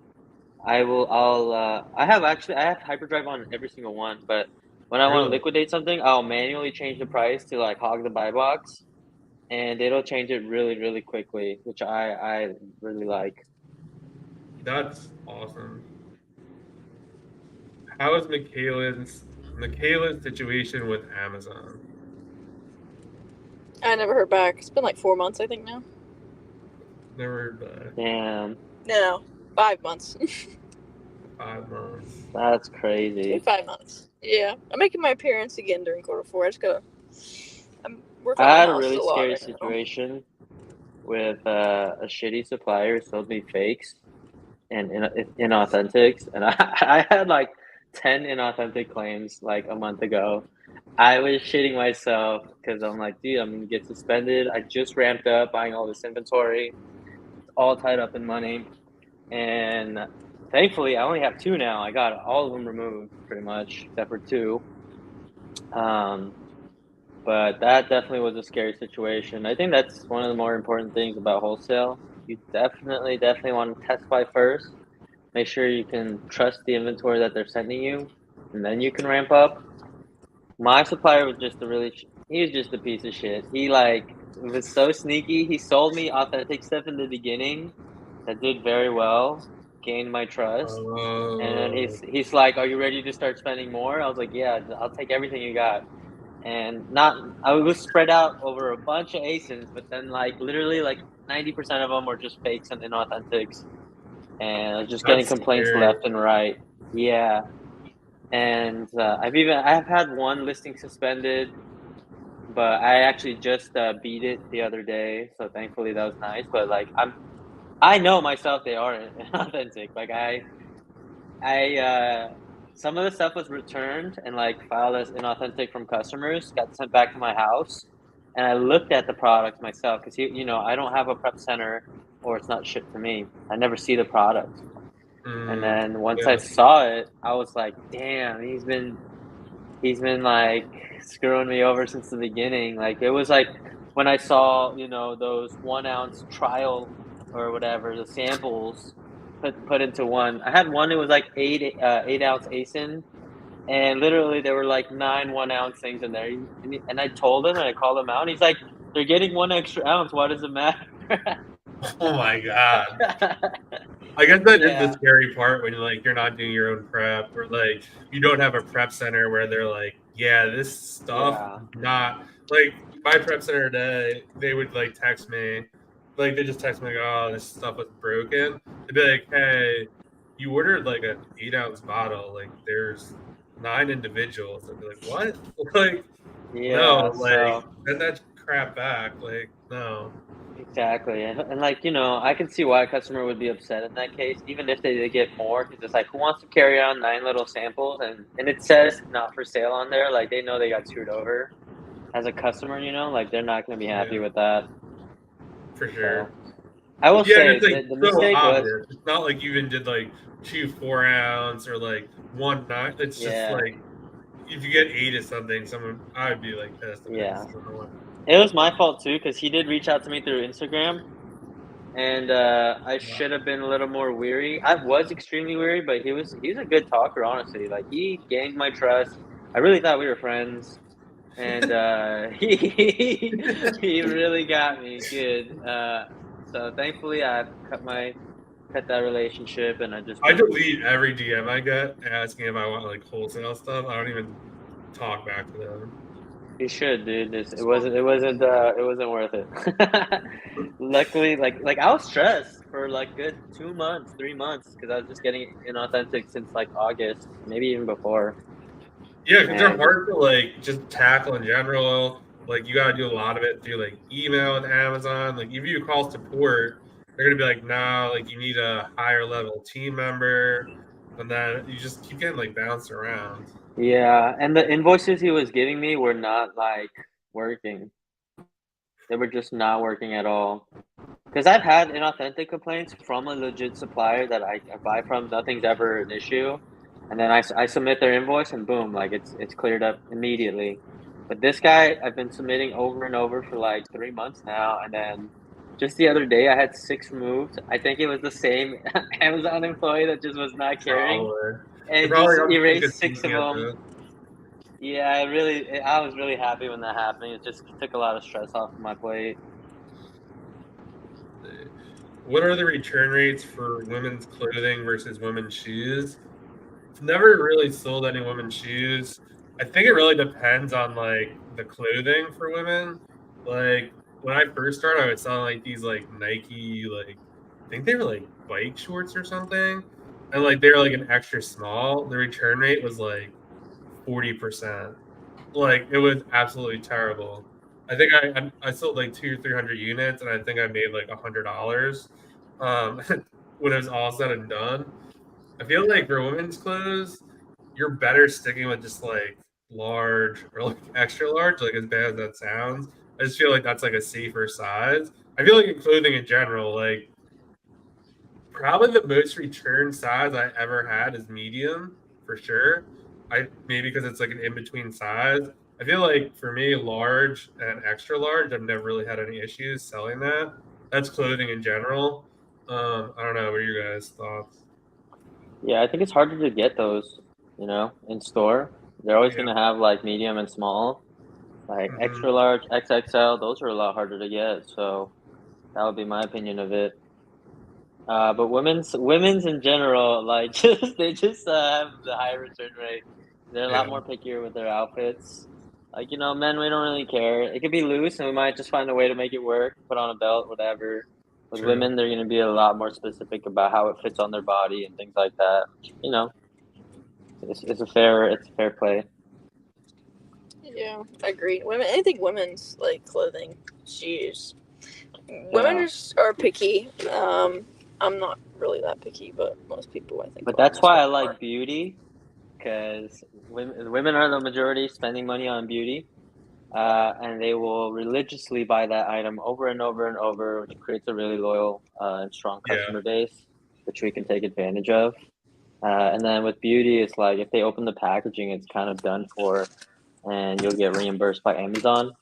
I have hyperdrive on every single one, but when I want to Really? liquidate something, I'll manually change the price to like hog the buy box, and it'll change it really, really quickly, which I really like. That's awesome. How is Michaela's situation with Amazon? I never heard back. It's been like 4 months, I think now. Never back. Damn, No, 5 months. 5 months. that's It's been crazy. 5 months. Yeah, I'm making my appearance again during quarter 4. I'm working on I the had a house really a lot scary right now. situation with a shitty supplier who sold me fakes and inauthentics, and I had like 10 inauthentic claims like a month ago. I was shitting myself because I'm like, dude, I'm gonna get suspended. I just ramped up buying all this inventory, all tied up in money, and thankfully, I only have two now. I got all of them removed pretty much, except for two. Um, but that definitely was a scary situation. I think that's one of the more important things about wholesale. You definitely want to testify first. Make sure you can trust the inventory that they're sending you, and then you can ramp up. My supplier was just he was just a piece of shit. He like was so sneaky. He sold me authentic stuff in the beginning that did very well, gained my trust. And then Oh, he's like, "Are you ready to start spending more?" I was like, "Yeah, I'll take everything you got." And not I was spread out over a bunch of ASINs, but then like literally like 90% of them were just fakes and inauthentics, and I was just getting that's complaints scary. left and right. Yeah, and I've had one listing suspended, but I actually just beat it the other day, so thankfully that was nice. But like I know myself they are inauthentic. Like I some of the stuff was returned and like filed as inauthentic from customers, got sent back to my house, and I looked at the product myself because I don't have a prep center or it's not shipped to me. I never see the product, and then once I Yeah. saw it, I was like, damn, he's been like screwing me over since the beginning. Like it was like when I saw those 1 ounce trial or whatever the samples put into one. I had one. It was like 8 ounce ASIN, and literally there were like 9 1 ounce things in there. And I told him and I called him out. And he's like, "They're getting 1 extra ounce. Why does it matter?" Oh my god. I guess that is the Yeah. scary part when you're not doing your own prep, or like you don't have a prep center where they're like, yeah, this stuff Yeah. not like my prep center today, they would like text me, like they just text me like, oh, this stuff was broken. They'd be like, hey, you ordered like an 8 ounce bottle, like there's 9 individuals. I'd be like, what? Like, Yeah. no, like So. send that crap back. Like, no. Exactly, and like I can see why a customer would be upset in that case, even if they did get more, because it's like, who wants to carry on 9 little samples, and it says not for sale on there, like they know they got screwed over as a customer, like they're not going to be happy Yeah, with that. for sure. So I will Yeah, and say it's like the so mistake was, obvious. It's not like you even did like 2 4 ounce or like 1 9. It's just yeah, like if you get 8 of something, I would be like pissed if yeah, it's another. it was my fault too, because he did reach out to me through Instagram. And I should have been a little more weary. I was extremely weary, but he's a good talker, honestly. Like he gained my trust. I really thought we were friends, and he really got me good. So thankfully, I cut that relationship, and I just I been. delete every DM I get asking if I want like wholesale stuff. I don't even talk back to them. You should, dude. It wasn't worth it. Luckily, like I was stressed for like good 2 months, 3 months, because I was just getting inauthentic since like August, maybe even before. Yeah, because they're And hard to like just tackle in general. Like you gotta do a lot of it through like email with Amazon. Like if you call support, they're gonna be like, no, like you need a higher level team member, and then you just keep getting like bounced around. yeah, and the invoices he was giving me were not like working. They were just not working at all. Because I've had inauthentic complaints from a legit supplier that I buy from. Nothing's ever an issue, and then I submit their invoice and boom, like it's cleared up immediately. But this guy, I've been submitting over and over for like 3 months now, and then just the other day I had 6 removed. I think it was the same Amazon employee that just was not caring Probably. They're and probably just I'm focused erased 6 of thinking at them. this. Yeah, I was really happy when that happened. It just took a lot of stress off of my plate. What are the return rates for women's clothing versus women's shoes? I've never really sold any women's shoes. I think it really depends on like the clothing for women. Like when I first started, I was selling like these like Nike, like I think they were like bike shorts or something, and like they were like an extra small. The return rate was like 40%. Like it was absolutely terrible. I think I sold like 200 or 300 units, and I think I made like $100 when it was all said and done. I feel like for women's clothes, you're better sticking with just like large or like extra large, like as bad as that sounds. I just feel like that's like a safer size. I feel like in clothing in general, like probably the most return size I ever had is medium for sure. I maybe because it's like an in between size. I feel like for me, large and extra large, I've never really had any issues selling that. That's clothing in general. I don't know. What are your guys' thoughts? Yeah, I think it's harder to get those, in store. They're always Yeah. gonna have like medium and small, like Hmm. extra large, XXL. Those are a lot harder to get. So that would be my opinion of it. But women's in general, like they just have the high return rate. They're a lot Yeah. more pickier with their outfits. Like men, we don't really care. It could be loose, and we might just find a way to make it work. Put on a belt, whatever. With True. women, they're gonna be a lot more specific about how it fits on their body and things like that. It's a fair play. Yeah, I agree. Women, I think women's like clothing, shoes. Women Yeah, are picky. I'm not really that picky, but most people I think but are that's most why I women like are. beauty, because women are the majority spending money on beauty, and they will religiously buy that item over and over and over, which creates a really loyal and strong Yeah. customer base, which we can take advantage of. And then with beauty, it's like if they open the packaging, it's kind of done for, and you'll get reimbursed by Amazon.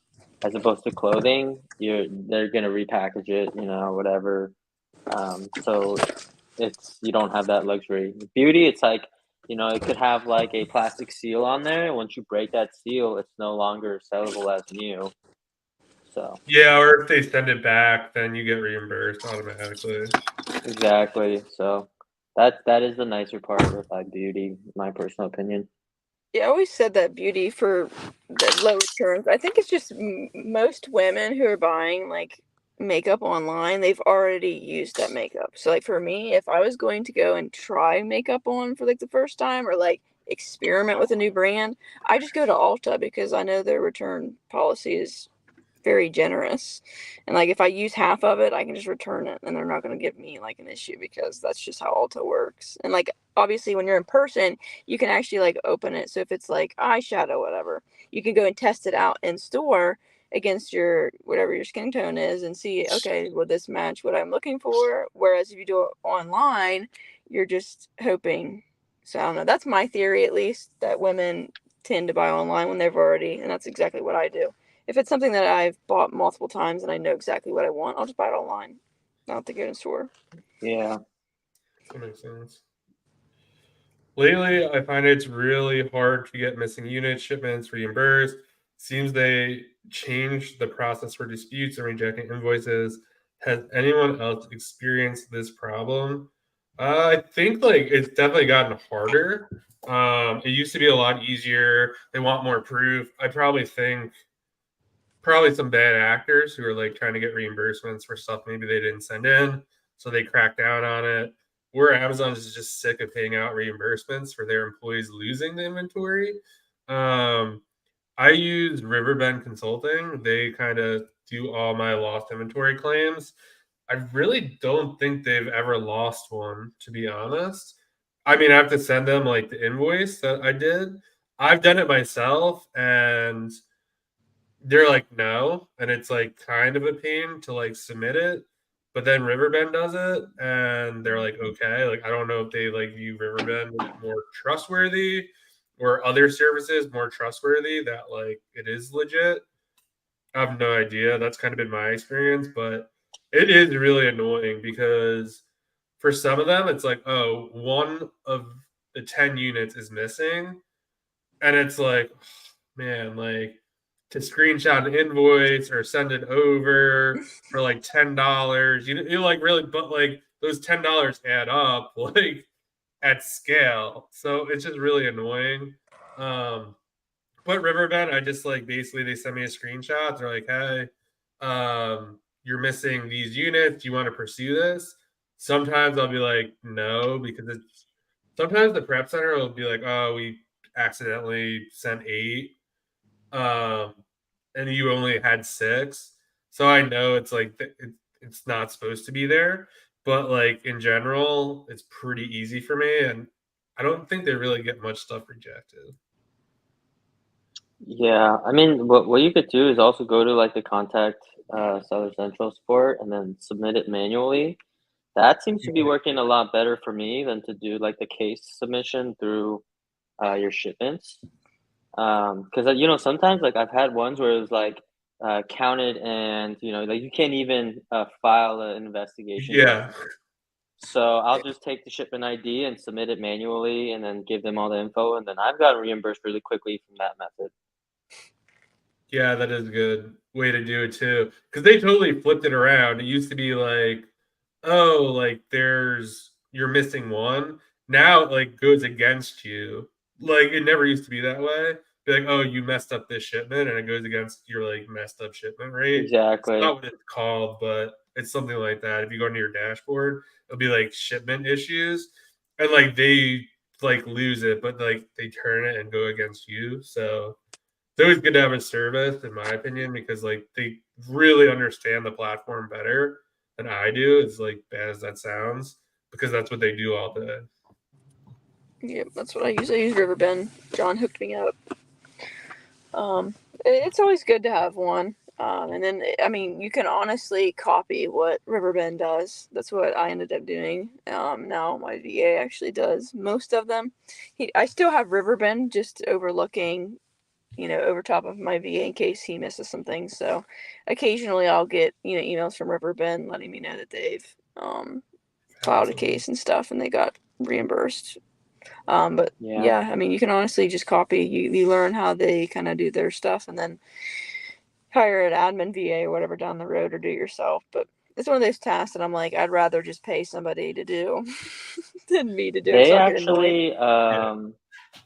As opposed to clothing, they're gonna repackage it, whatever. So you don't have that luxury. With beauty, it's like, it could have like a plastic seal on there. Once you break that seal, it's no longer sellable as new. So Yeah, or if they send it back, then you get reimbursed automatically. exactly. So that is the nicer part with like beauty, my personal opinion. Yeah, I always said that beauty for the low returns. I think it's just most women who are buying like makeup online, they've already used that makeup. So like for me, if I was going to go and try makeup on for like the first time or like experiment with a new brand, I just go to Ulta because I know their return policy is very generous. And like if I use half of it, I can just return it and they're not going to give me like an issue because that's just how Ulta works. And like obviously when you're in person, you can actually like open it. So if it's like eyeshadow, whatever, you can go and test it out in store against your whatever your skin tone is and see, okay, will this match what I'm looking for? Whereas if you do it online, you're just hoping. So I don't know. That's my theory, at least, that women tend to buy online when they've already, and that's exactly what I do. If it's something that I've bought multiple times and I know exactly what I want, I'll just buy it online. Not have to go to the store. Yeah. That makes sense. Lately, I find it's really hard to get missing units, shipments reimbursed. Seems they changed the process for disputes and rejecting invoices. Has anyone else experienced this problem? I think like it's definitely gotten harder. It used to be a lot easier. They want more proof. I probably think probably some bad actors who are like trying to get reimbursements for stuff maybe they didn't send in, so they crack down on it. Where Amazon is just sick of paying out reimbursements for their employees losing the inventory. Um, I use Riverbend Consulting. They kind of do all my lost inventory claims. I really don't think they've ever lost one, to be honest. I mean, I have to send them like the invoice that I did. I've done it myself, and they're like, no, and it's like kind of a pain to like submit it. But then Riverbend does it, and they're like, okay. Like, I don't know if they like view Riverbend as more trustworthy or other services more trustworthy that like it is legit. I have no idea. That's kind of been my experience, but it is really annoying because for some of them, it's like, oh, one of the 10 units is missing. And it's like, man, like to screenshot an invoice or send it over for like $10. You like really, but like those $10 add up like at scale. So it's just really annoying. Um, but Riverbend, I just like basically they send me a screenshot. They're like, hey, you're missing these units. Do you want to pursue this? Sometimes I'll be like, no, because it's sometimes the prep center will be like, oh, we accidentally sent 8. Um, and you only had 6. So I know it's like it's not supposed to be there. But like in general, it's pretty easy for me. And I don't think they really get much stuff rejected. Yeah, I mean, what you could do is also go to like the contact Seller Central support and then submit it manually. That seems to be working a lot better for me than to do like the case submission through your shipments. Because sometimes like I've had ones where it was like counted and like you can't even file an investigation yet. Yeah. So I'll just take the shipment ID and submit it manually and then give them all the info and then I've gotten reimbursed really quickly from that method. Yeah, that is a good way to do it too. Because they totally flipped it around. It used to be like, oh, like you're missing one. Now it like goes against you. Like it never used to be that way. Be like, oh, you messed up this shipment, and it goes against your like messed up shipment rate. It's Exactly. not what it's called, but it's something like that. If you go into your dashboard, it'll be like shipment issues, and like they like lose it, but like they turn it and go against you. So it's always good to have a service, in my opinion, because like they really understand the platform better than I do. As like bad as that sounds, because that's what they do all day. Yep, that's what I use. I use Riverbend. John hooked me up. It's always good to have one. And then, I mean, you can honestly copy what Riverbend does. That's what I ended up doing. Now my VA actually does most of them. I still have Riverbend just overlooking, over top of my VA in case he misses some things. So occasionally I'll get, emails from Riverbend letting me know that they've filed a case and stuff and they got reimbursed. But yeah, I mean, you can honestly just copy. You learn how they kind of do their stuff, and then hire an admin VA or whatever down the road, or do it yourself. But it's one of those tasks that I'm like, I'd rather just pay somebody to do than me to do it. They So I'll get annoyed. actually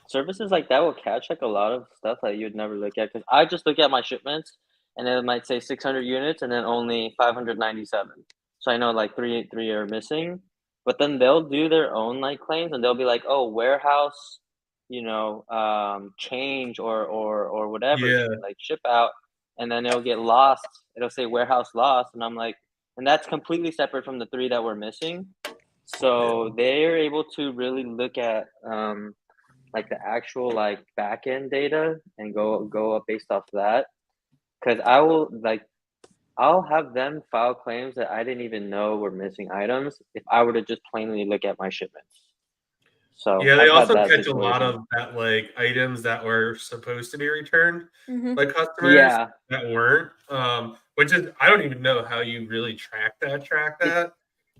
services like that will catch like a lot of stuff that you'd never look at, because I just look at my shipments and then it might say 600 units and then only 597. So I know like three are missing, but then they'll do their own like claims and they'll be like, oh, warehouse, change or whatever, Yeah. like ship out, and then it'll get lost. It'll say warehouse lost, and I'm like, and that's completely separate from the three that were missing. So they're able to really look at like the actual like back end data and go up based off that. Because I'll have them file claims that I didn't even know were missing items if I were to just plainly look at my shipments. So Yeah, they I've had also that catch a lot situation. of that like items that were supposed to be returned by customers Yeah, that weren't. Which is I don't even know how you really track it that it's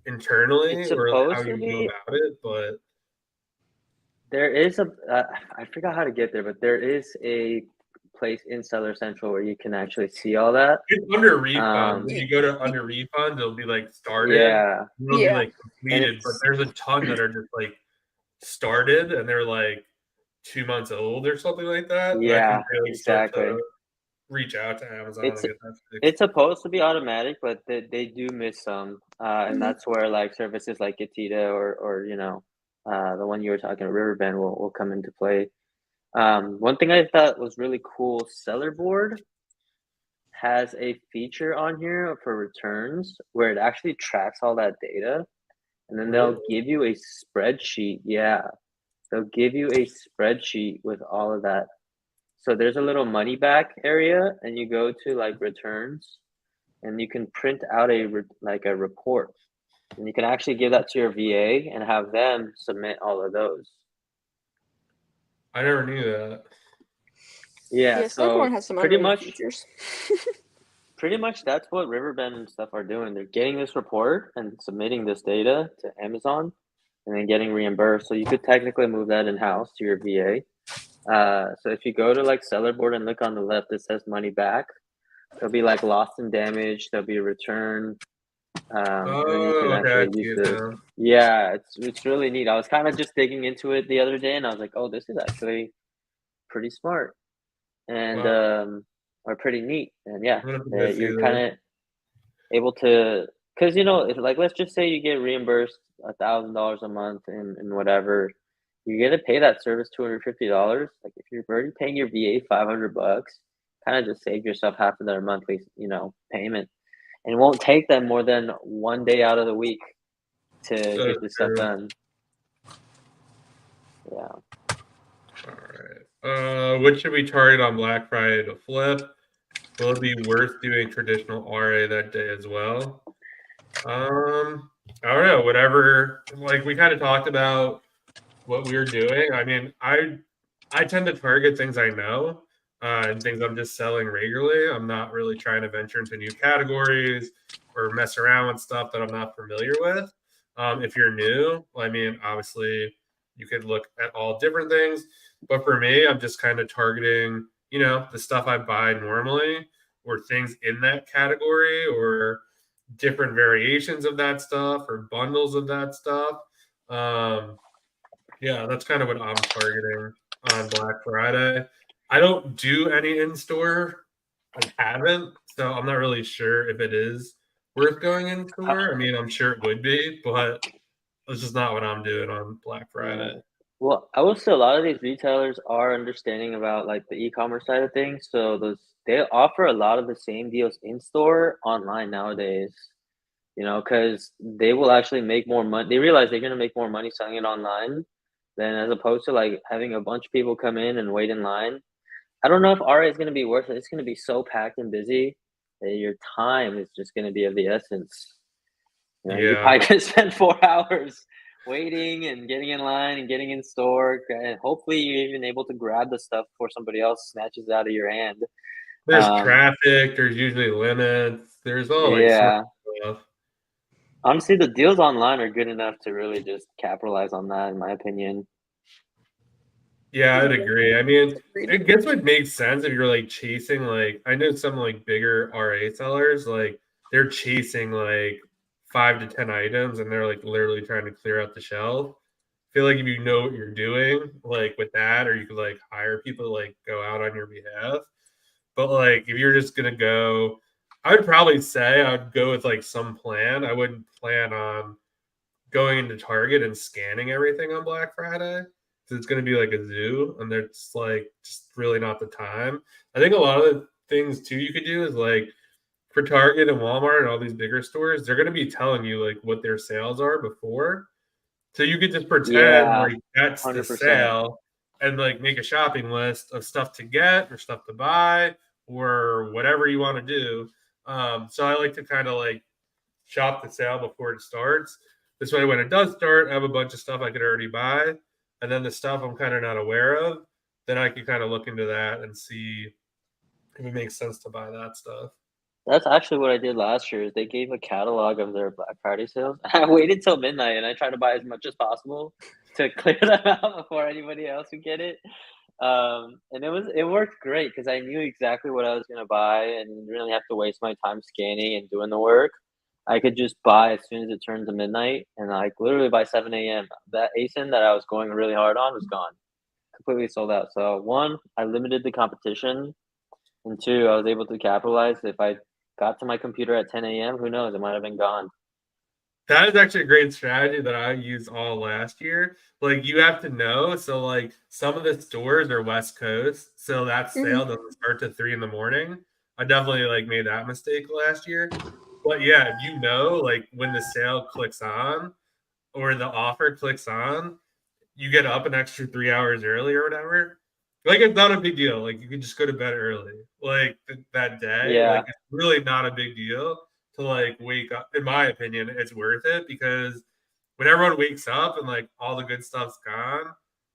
internally or like, how supposed to you go be. about it, but There is a I forgot how to get there, but there is a place in Seller Central where you can actually see all that. it's under refund. When Um, you go to under refund, it'll be like started, yeah, it'll be Yeah. like and completed, but it's there's a ton that are just like started and they're like 2 months old or something like that. And I think yeah, they like start exactly. to reach out to Amazon It's and get that fixed. it's supposed to be automatic, but they do miss some, and Mhm. that's where like services like Getita or the one you were talking, Riverbend, will come into play. One thing I thought was really cool, Sellerboard has a feature on here for returns where it actually tracks all that data, and then Really? they'll give you a spreadsheet. Yeah, they'll give you a spreadsheet with all of that. So there's a little money back area, and you go to like returns, and you can print out like a report, and you can actually give that to your VA and have them submit all of those. I never knew that. Yeah, Yeah, Slugborn so has some underrated features. pretty much that's what Riverbend and stuff are doing. They're getting this report and submitting this data to Amazon and then getting reimbursed. So you could technically move that in house to your VA. So if you go to like Sellerboard and look on the left, it says money back. There'll be like lost and damaged. There'll be a return, and then you can Oh, okay, I actually see use it this. now. Yeah, it's really neat. I was kind of just digging into it the other day, and I was like, oh, this is actually pretty smart and Wow, or pretty neat. And yeah, I'm gonna have to go see you're this. kind of able to, because if like let's just say you get reimbursed $1,000 a month and whatever, you're gonna pay that service $250. Like if you're already paying your VA $500, kind of just save yourself half of their monthly payment, and it won't take them more than one day out of the week to So get this stuff true. done. Yeah. All right. What should we target on Black Friday to flip? Will it be worth doing traditional RA that day as well? I don't know. Whatever. Like we kind of talked about what we were doing. I mean, I tend to target things I know and things I'm just selling regularly. I'm not really trying to venture into new categories or mess around with stuff that I'm not familiar with. If you're new, I mean, obviously you could look at all different things, but for me, I'm just kind of targeting, the stuff I buy normally or things in that category or different variations of that stuff or bundles of that stuff. Um, yeah, that's kind of what I'm targeting on Black Friday. I don't do any in store. I haven't, so I'm not really sure if it is worth going in store. I mean, I'm sure it would be, but it's just not what I'm doing on Black Yeah. Friday. Well, I will say a lot of these retailers are understanding about like the e-commerce side of things. So they offer a lot of the same deals in store online nowadays. Because they will actually make more money. They realize they're going to make more money selling it online then as opposed to like having a bunch of people come in and wait in line. I don't know if RA is going to be worth it. It's going to be so packed and busy that your time is just going to be of the essence. You know, you Yeah. probably could spend 4 hours waiting and getting in line and getting in store, and hopefully you're even able to grab the stuff before somebody else snatches it out of your hand. There's traffic. There's usually limits. There's all like sorts Yeah. of stuff. Honestly, the deals online are good enough to really just capitalize on that, in my opinion. Yeah, I'd agree. I mean, Agreed. I guess what makes sense if you're like chasing, like, I know some like bigger RA sellers, like they're chasing like 5 to 10 items and they're like literally trying to clear out the shelf. I feel like if you know what you're doing, like with that, or you could like hire people to like go out on your behalf. But like if you're just gonna go, I would probably say I would go with like some plan. I wouldn't plan on going into Target and scanning everything on Black Friday because it's going to be like a zoo and it's like just really not the time. I think a lot of the things too you could do is like for Target and Walmart and all these bigger stores, they're going to be telling you like what their sales are before. So you could just pretend Yeah, like that's the 100%. sale and like make a shopping list of stuff to get or stuff to buy or whatever you want to do. So I like to kind of like shop the sale before it starts. This way, when it does start, I have a bunch of stuff I could already buy. And then the stuff I'm kind of not aware of, then I can kind of look into that and see if it makes sense to buy that stuff. That's actually what I did last year. Is they gave a catalog of their Black Friday sales. I waited till midnight and I tried to buy as much as possible to clear them out before anybody else would get it. And it worked great because I knew exactly what I was gonna buy and didn't really have to waste my time scanning and doing the work. I could just buy as soon as it turned to midnight, and like literally by 7 a.m. that ASIN that I was going really hard on was gone, completely sold out. So one, I limited the competition, and two, I was able to capitalize. If I got to my computer at 10 a.m., who knows? It might have been gone. That is actually a great strategy that I used all last year. Like you have to know, so like some of the stores are West Coast, so that sale doesn't start to 3 in the morning. I definitely like made that mistake last year. But yeah, if you know like when the sale clicks on or the offer clicks on, you get up an extra 3 hours early or whatever. Like it's not a big deal. Like you can just go to bed early. Like that day, like Yeah, it's really not a big deal to like wake up. In my opinion, it's worth it because when everyone wakes up and like all the good stuff's gone,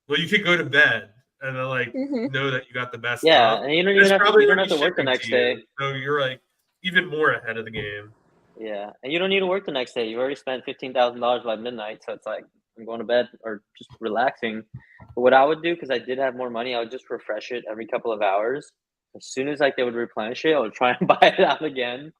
well, you could go to bed and then like Mm-hmm. know that you got the best yeah, stuff. and you don't And even it's have to. probably You don't have already to work the shipping to next day. you, so you're like even more ahead of the game. Yeah, and you don't need to work the next day. You've already spent $15,000 by midnight, so it's like I'm going to bed or just relaxing. But what I would do, because I did have more money, I would just refresh it every couple of hours. As soon as like they would replenish it, I would try and buy it out again.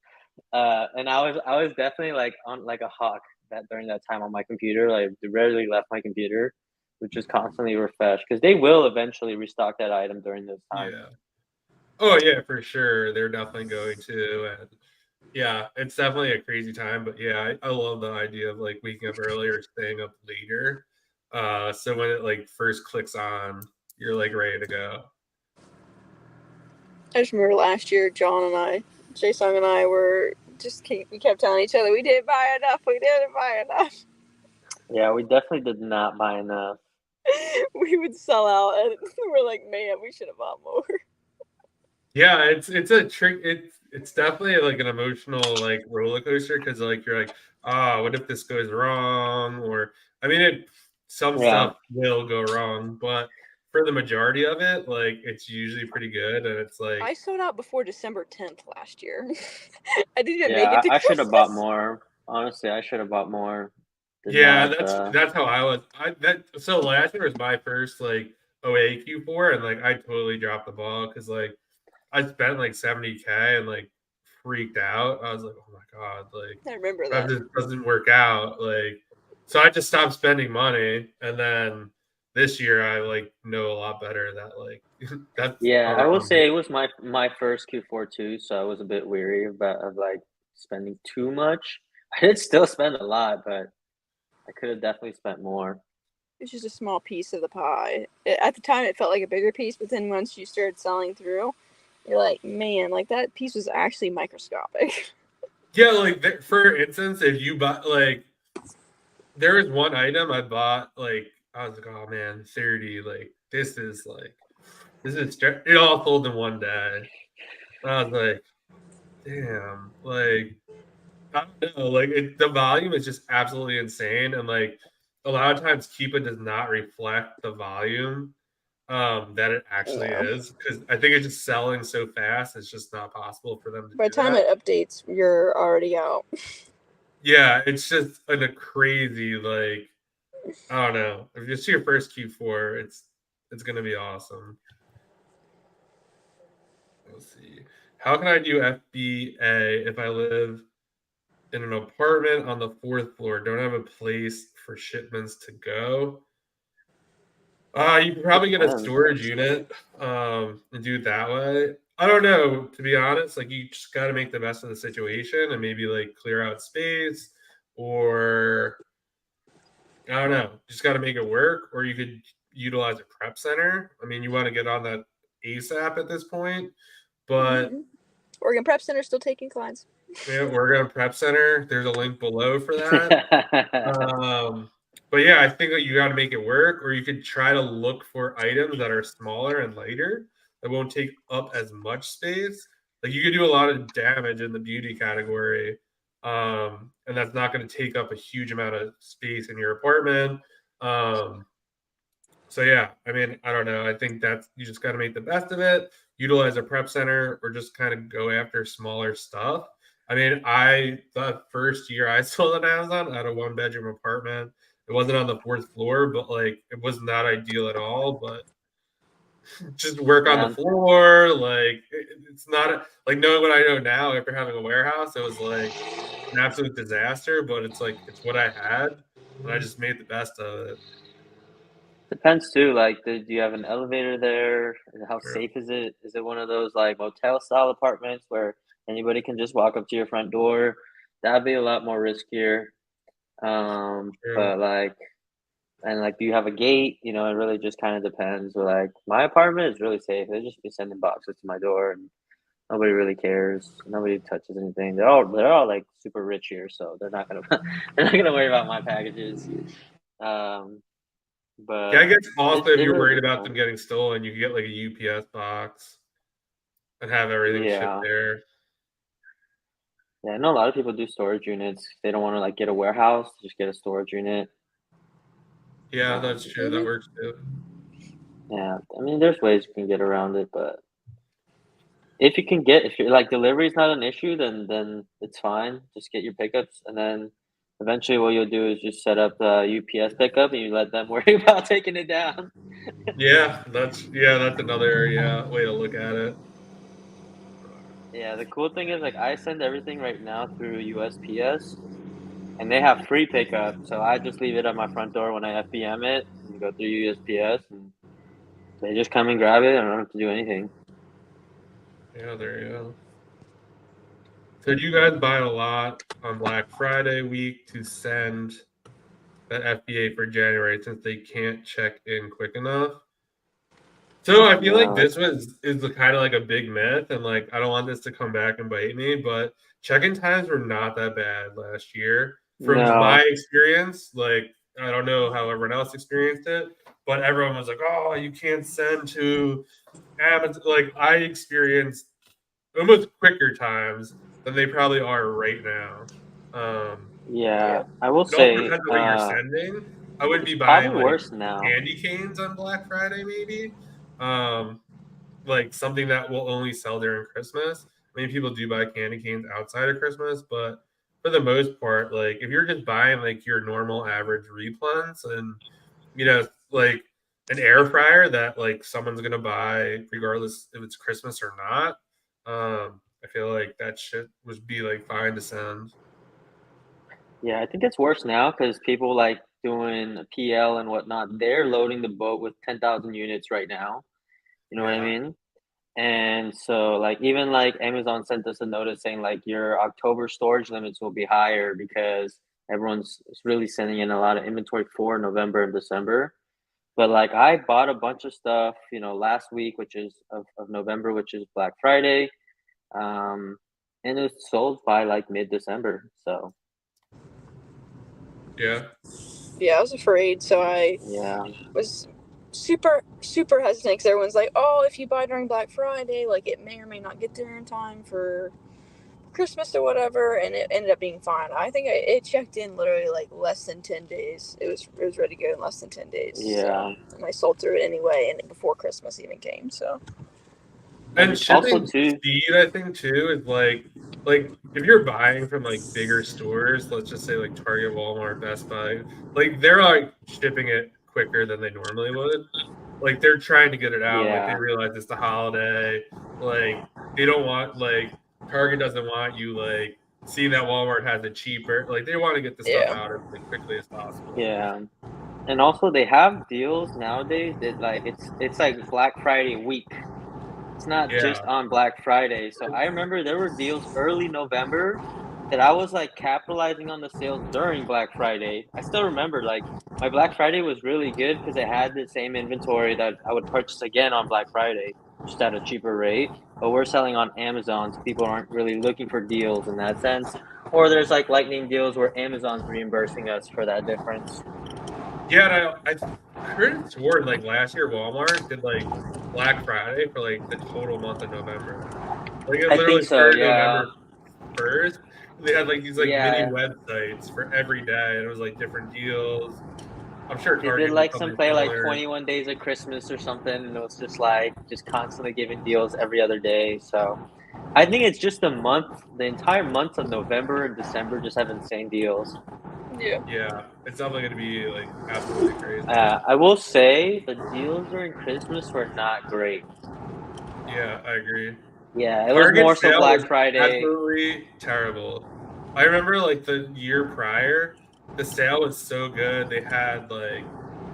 And I was definitely like on like a hawk that during that time on my computer. Like rarely left my computer, which is constantly refreshed because they will eventually restock that item during those times. Yeah. Oh yeah, for sure. They're definitely going to, and yeah, it's definitely a crazy time. But yeah, I love the idea of like waking up earlier, staying up later. So when it like first clicks on, you're like ready to go. I just remember last year, Jason and I were we kept telling each other we didn't buy enough. We didn't buy enough. Yeah, we definitely did not buy enough. We would sell out, and we're like, man, we should have bought more. Yeah, it's a trick. It's definitely like an emotional like roller coaster because like you're like, what if this goes wrong? Or I mean, some Yeah. stuff will go wrong, but for the majority of it, like it's usually pretty good, and it's like I sold out before December 10th last year. I didn't even make Yeah, it to I should have bought Christmas. more. Honestly, I should have bought more. Did yeah, not. that's how I was. So last year was my first like OA Q4, and like I totally dropped the ball because like I spent like 70K and like freaked out. I was like, oh my god, like I remember that that. just doesn't work out. Like, so I just stopped spending money, and then this year I like know a lot better that like that's Yeah, I will around. say it was my first Q4 too, so I was a bit weary about of like spending too much. I did still spend a lot, but I could have definitely spent more. It's just a small piece of the pie. At the time, it felt like a bigger piece, but then once you started selling through, you're like, man, like that piece was actually microscopic. Yeah, like for instance, if you bought like there was one item I bought like I was like, oh man, 30, like this is it all sold in one day. I was like, damn, like I don't know, like the volume is just absolutely insane, and like a lot of times Keepa does not reflect the volume that it actually No. is, because I think it's just selling so fast. It's just not possible for them to By the do time that. it updates, you're already out. Yeah, it's just a crazy like I don't know. If it's your first Q4, it's gonna be awesome. Let's see. How can I do FBA if I live in an apartment on the fourth floor? Don't have a place for shipments to go. You can probably get a Depends. storage unit, and do it that way. I don't know, to be honest. Like you just got to make the best of the situation and maybe like clear out space, or I don't know, just got to make it work. Or you could utilize a prep center. I mean, you want to get on that ASAP at this point, but Oregon Prep Center still taking clients. yeah, we're gonna prep center. There's a link below for that. Um, but yeah, I think that you got to make it work, or you could try to look for items that are smaller and lighter that won't take up as much space. Like you could do a lot of damage in the beauty category, and that's not going to take up a huge amount of space in your apartment. Um, so yeah, I mean, I don't know. I think that's you just got to make the best of it. Utilize a prep center, or just kind of go after smaller stuff. I mean, the first year I sold on Amazon, I had a 1 bedroom apartment. It wasn't on the fourth floor, but like it was not ideal at all. But just work on the Man, floor. Like it's not like knowing what I know now after having a warehouse. It was like an absolute disaster. But it's like it's what I had, and I just made the best of it. depends too. Like, do you have an elevator there? How True. safe is it? Is it one of those like motel style apartments where anybody can just walk up to your front door? That'd be a lot more riskier. True. But like, and like, do you have a gate? You know, it really just kind of depends. But like, my apartment is really safe. They just be sending boxes to my door, and nobody really cares. Nobody touches anything. They're all like super rich here, so they're not gonna they're not gonna worry about my packages. Um, Yeah, but I guess also if it you're really worried just about them depends. getting stolen, you can get like a UPS box and have everything shipped Yeah. there. Yeah, I know a lot of people do storage units. They don't want to like get a warehouse, just get a storage unit. Yeah, that's Um, true. That works too. yeah, I mean, there's ways you can get around it, but if you're like delivery is not an issue, then it's fine. Just get your pickups, and then eventually what you'll do is just set up the UPS pickup, and you let them worry about taking it down. That's another way to look at it. Yeah, the cool thing is like I send everything right now through USPS, and they have free pickup, so I just leave it at my front door when I FBM it, and go through USPS, and they just come and grab it. I don't have to do anything. Yeah, there you go. So do you guys buy a lot on Black Friday week to send that FBA for January since they can't check in quick enough? So I feel like No, this is kind of like a big myth, and like I don't want this to come back and bite me, but check-in times were not that bad last year from my no, experience. Like I don't know how everyone else experienced it, but everyone was like, "Oh, you can't send to Amazon." Like I experienced almost quicker times than they probably are right now. yeah. Yep. I will It also say, depends on what you're sending. I wouldn't it's be buying probably like worse now. candy canes on Black Friday, maybe. Um, like something that will only sell during Christmas. I mean, people do buy candy canes outside of Christmas, but for the most part, like if you're just buying like your normal average replens and like an air fryer that like someone's gonna buy regardless if it's Christmas or not, I feel like that shit would be like fine to send. Yeah, I think it's worse now because people like doing PL and whatnot. They're loading the boat with 10,000 units right now. You know what I Yeah, mean? And so, like, even like Amazon sent us a notice saying like your October storage limits will be higher because everyone's really sending in a lot of inventory for November and December. But like, I bought a bunch of stuff, last week, which is of November, which is Black Friday, um, and it was sold by like mid December. So yeah. Yeah, I was afraid, so I was super hesitant because everyone's like, oh, if you buy during Black Friday, like it may or may not get there in time for Christmas or whatever, and it ended up being fine. I think it checked in literally like less than 10 days. It was ready to go in less than 10 days. Yeah. So, and I sold through it anyway, and before Christmas even came. So. And shipping also too, speed, I think too, is like if you're buying from like bigger stores, let's just say like Target, Walmart, Best Buy, like they're like shipping it quicker than they normally would. Like they're trying to get it out. Like they realize it's the holiday. Like they don't want like Target doesn't want you like seeing that Walmart has it cheaper. Like they want to get the stuff out as like, quickly as possible. Yeah. And also they have deals nowadays that like it's like Black Friday week. It's not just on Black Friday. So I remember there were deals early November that I was like capitalizing on the sales during Black Friday. I still remember like my Black Friday was really good because it had the same inventory that I would purchase again on Black Friday, just at a cheaper rate. But we're selling on Amazon, so people aren't really looking for deals in that sense. Or there's like lightning deals where Amazon's reimbursing us for that difference. Yeah, and I heard it's toward like last year Walmart did like Black Friday for like the total month of November. Like it literally started November 1st. They had like these like mini websites for every day, and it was like different deals. I'm sure They did like some play like 21 Days of Christmas or something, and it was just like just constantly giving deals every other day. So I think it's just the entire month of November and December just have insane deals. Yeah, it's definitely going to be like absolutely crazy. I will say the deals during Christmas were not great. Yeah, I agree. Yeah, it was more so Black Friday. Absolutely terrible. I remember like the year prior, the sale was so good. They had like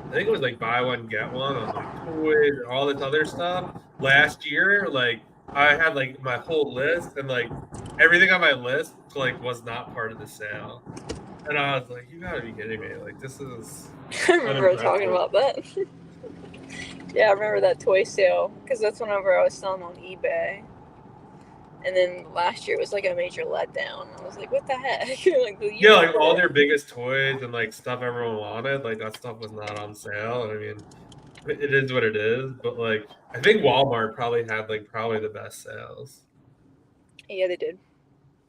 I think it was like buy one get one on like toys and all this other stuff. Last year, like I had like my whole list and like everything on my list like was not part of the sale. And I was like, you gotta be kidding me. Like this is I remember talking about that. Yeah, I remember that toy sale because that's whenever I was selling on eBay. And then last year was like a major letdown. I was like, what the heck? Like like all their biggest toys and like stuff everyone wanted, like that stuff was not on sale. And I mean, it is what it is. But like, I think Walmart probably had like probably the best sales. Yeah, they did.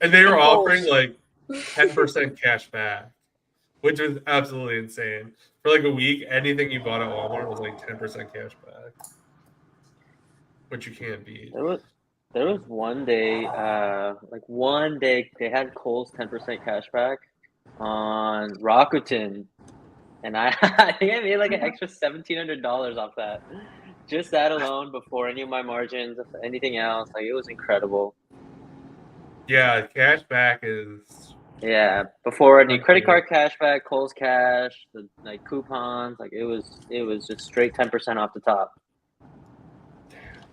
And they were offering like 10% cash back, which was absolutely insane. For like a week, anything you bought at Walmart was like 10% cash back, which you can't beat. There was one day they had Kohl's 10% cash back on Rakuten, and I think I made like an extra $1,700 off that. Just that alone, before any of my margins, anything else. Like it was incredible. Yeah, cash back is. Yeah, before any credit card cash back, Kohl's cash, the like coupons, like it was just straight 10% off the top.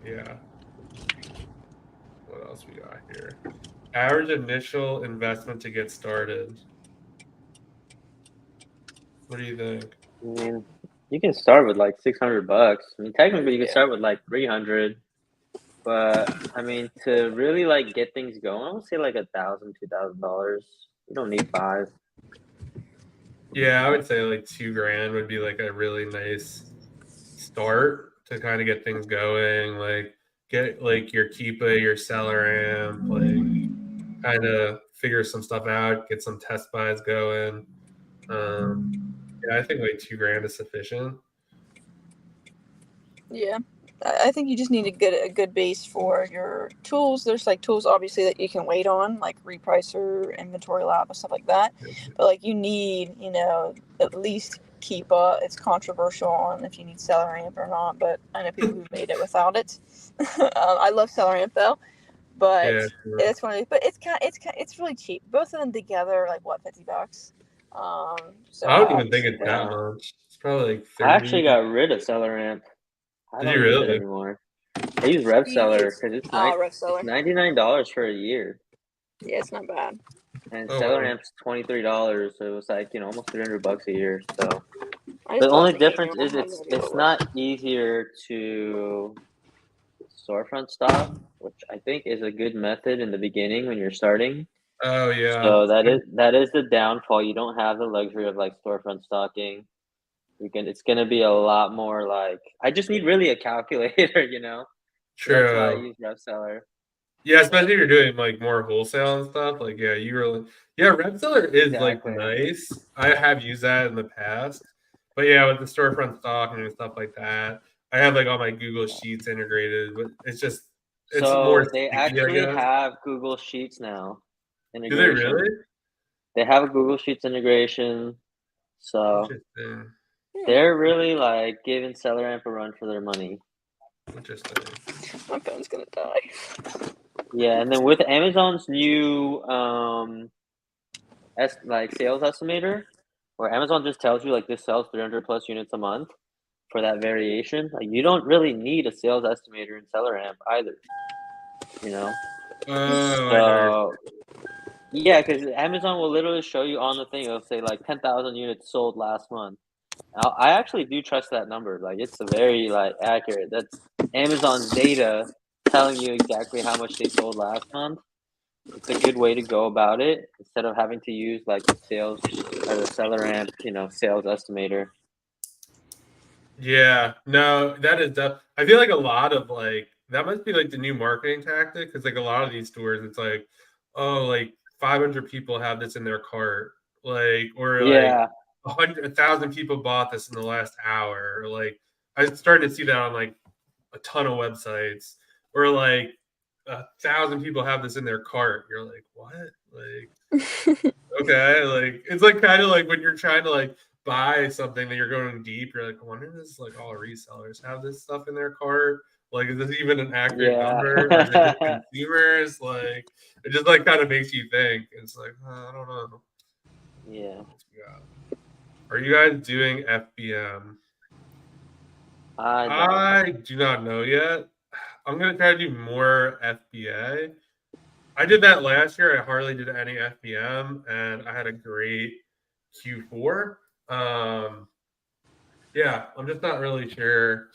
Yeah. What else we got here? Average initial investment to get started. What do you think? I mean, you can start with like $600. I mean, technically, you can start with like 300, but I mean, to really like get things going, I would say like $1,000, $2,000. You don't need 5. Yeah, I would say like $2,000 would be like a really nice start to kind of get things going. Like get like your Keepa, your seller amp, like kind of figure some stuff out, get some test buys going. Yeah, I think like $2,000 is sufficient. Yeah, I think you just need a good base for your tools. There's like tools obviously that you can wait on, like Repricer, Inventory Lab, and stuff like that. But like you need, at least Keepa. It's controversial on if you need Seller Amp or not, but I know people who've made it without it. I love Seller Amp though, but it's one of these. But it's really cheap. Both of them together, like what, $50? So I don't even think it's that much. It's probably like 30. I actually got rid of Seller Amp. I don't use it anymore. I use RevSeller because it's $99 for a year. Yeah, it's not bad. And Seller Amp's $23, so it was like almost $300 a year. So the only difference is it's not easier to storefront stock, which I think is a good method in the beginning when you're starting. Oh yeah. So that is the downfall. You don't have the luxury of like storefront stocking. It's gonna be a lot more like I just need really a calculator, you know. So that's why I True. use Rev Yeah, But especially if you're doing like more wholesale and stuff. Like, yeah, you really, yeah, Rev is like exactly. nice. I have used that in the past, but yeah, with the storefront stock and stuff like that, I have like all my Google Sheets integrated. But it's more So they sticky, I actually guess. have Google Sheets now Do they integration. really? They have a Google Sheets integration. So Interesting. they're really like giving SellerAmp a run for their money. Interesting. My phone's gonna die. Yeah, and then with Amazon's new sales estimator, where Amazon just tells you like this sells 300 plus units a month for that variation. Like you don't really need a sales estimator in SellerAmp either, you know. Oh, I know. So yeah, because Amazon will literally show you on the thing. It'll say like 10,000 units sold last month. I actually do trust that number. Like it's a very like accurate. That's Amazon's data telling you exactly how much they sold last month. It's a good way to go about it instead of having to use like the sales or the SellerAmp, sales estimator. Yeah, no, that is I feel like a lot of like that must be like the new marketing tactic because like a lot of these stores, it's like, oh, like 500 people have this in their cart, like or like Yeah, 1,000 people bought this in the last hour, or like I started to see that on like a ton of websites, or like 1,000 people have this in their cart. You're like, what? Like, okay, like it's like kind of like when you're trying to like buy something that you're going deep, you're like, I wonder if this is like all resellers have this stuff in their cart. Like, is this even an accurate yeah, number, or is it just consumers? Like, it just like kind of makes you think. It's like, I don't know. yeah. What else we got? Are you guys doing FBM? I don't. I do not know yet. I'm gonna try to do more FBA. I did that last year. I hardly did any FBM, and I had a great Q4. Yeah, I'm just not really sure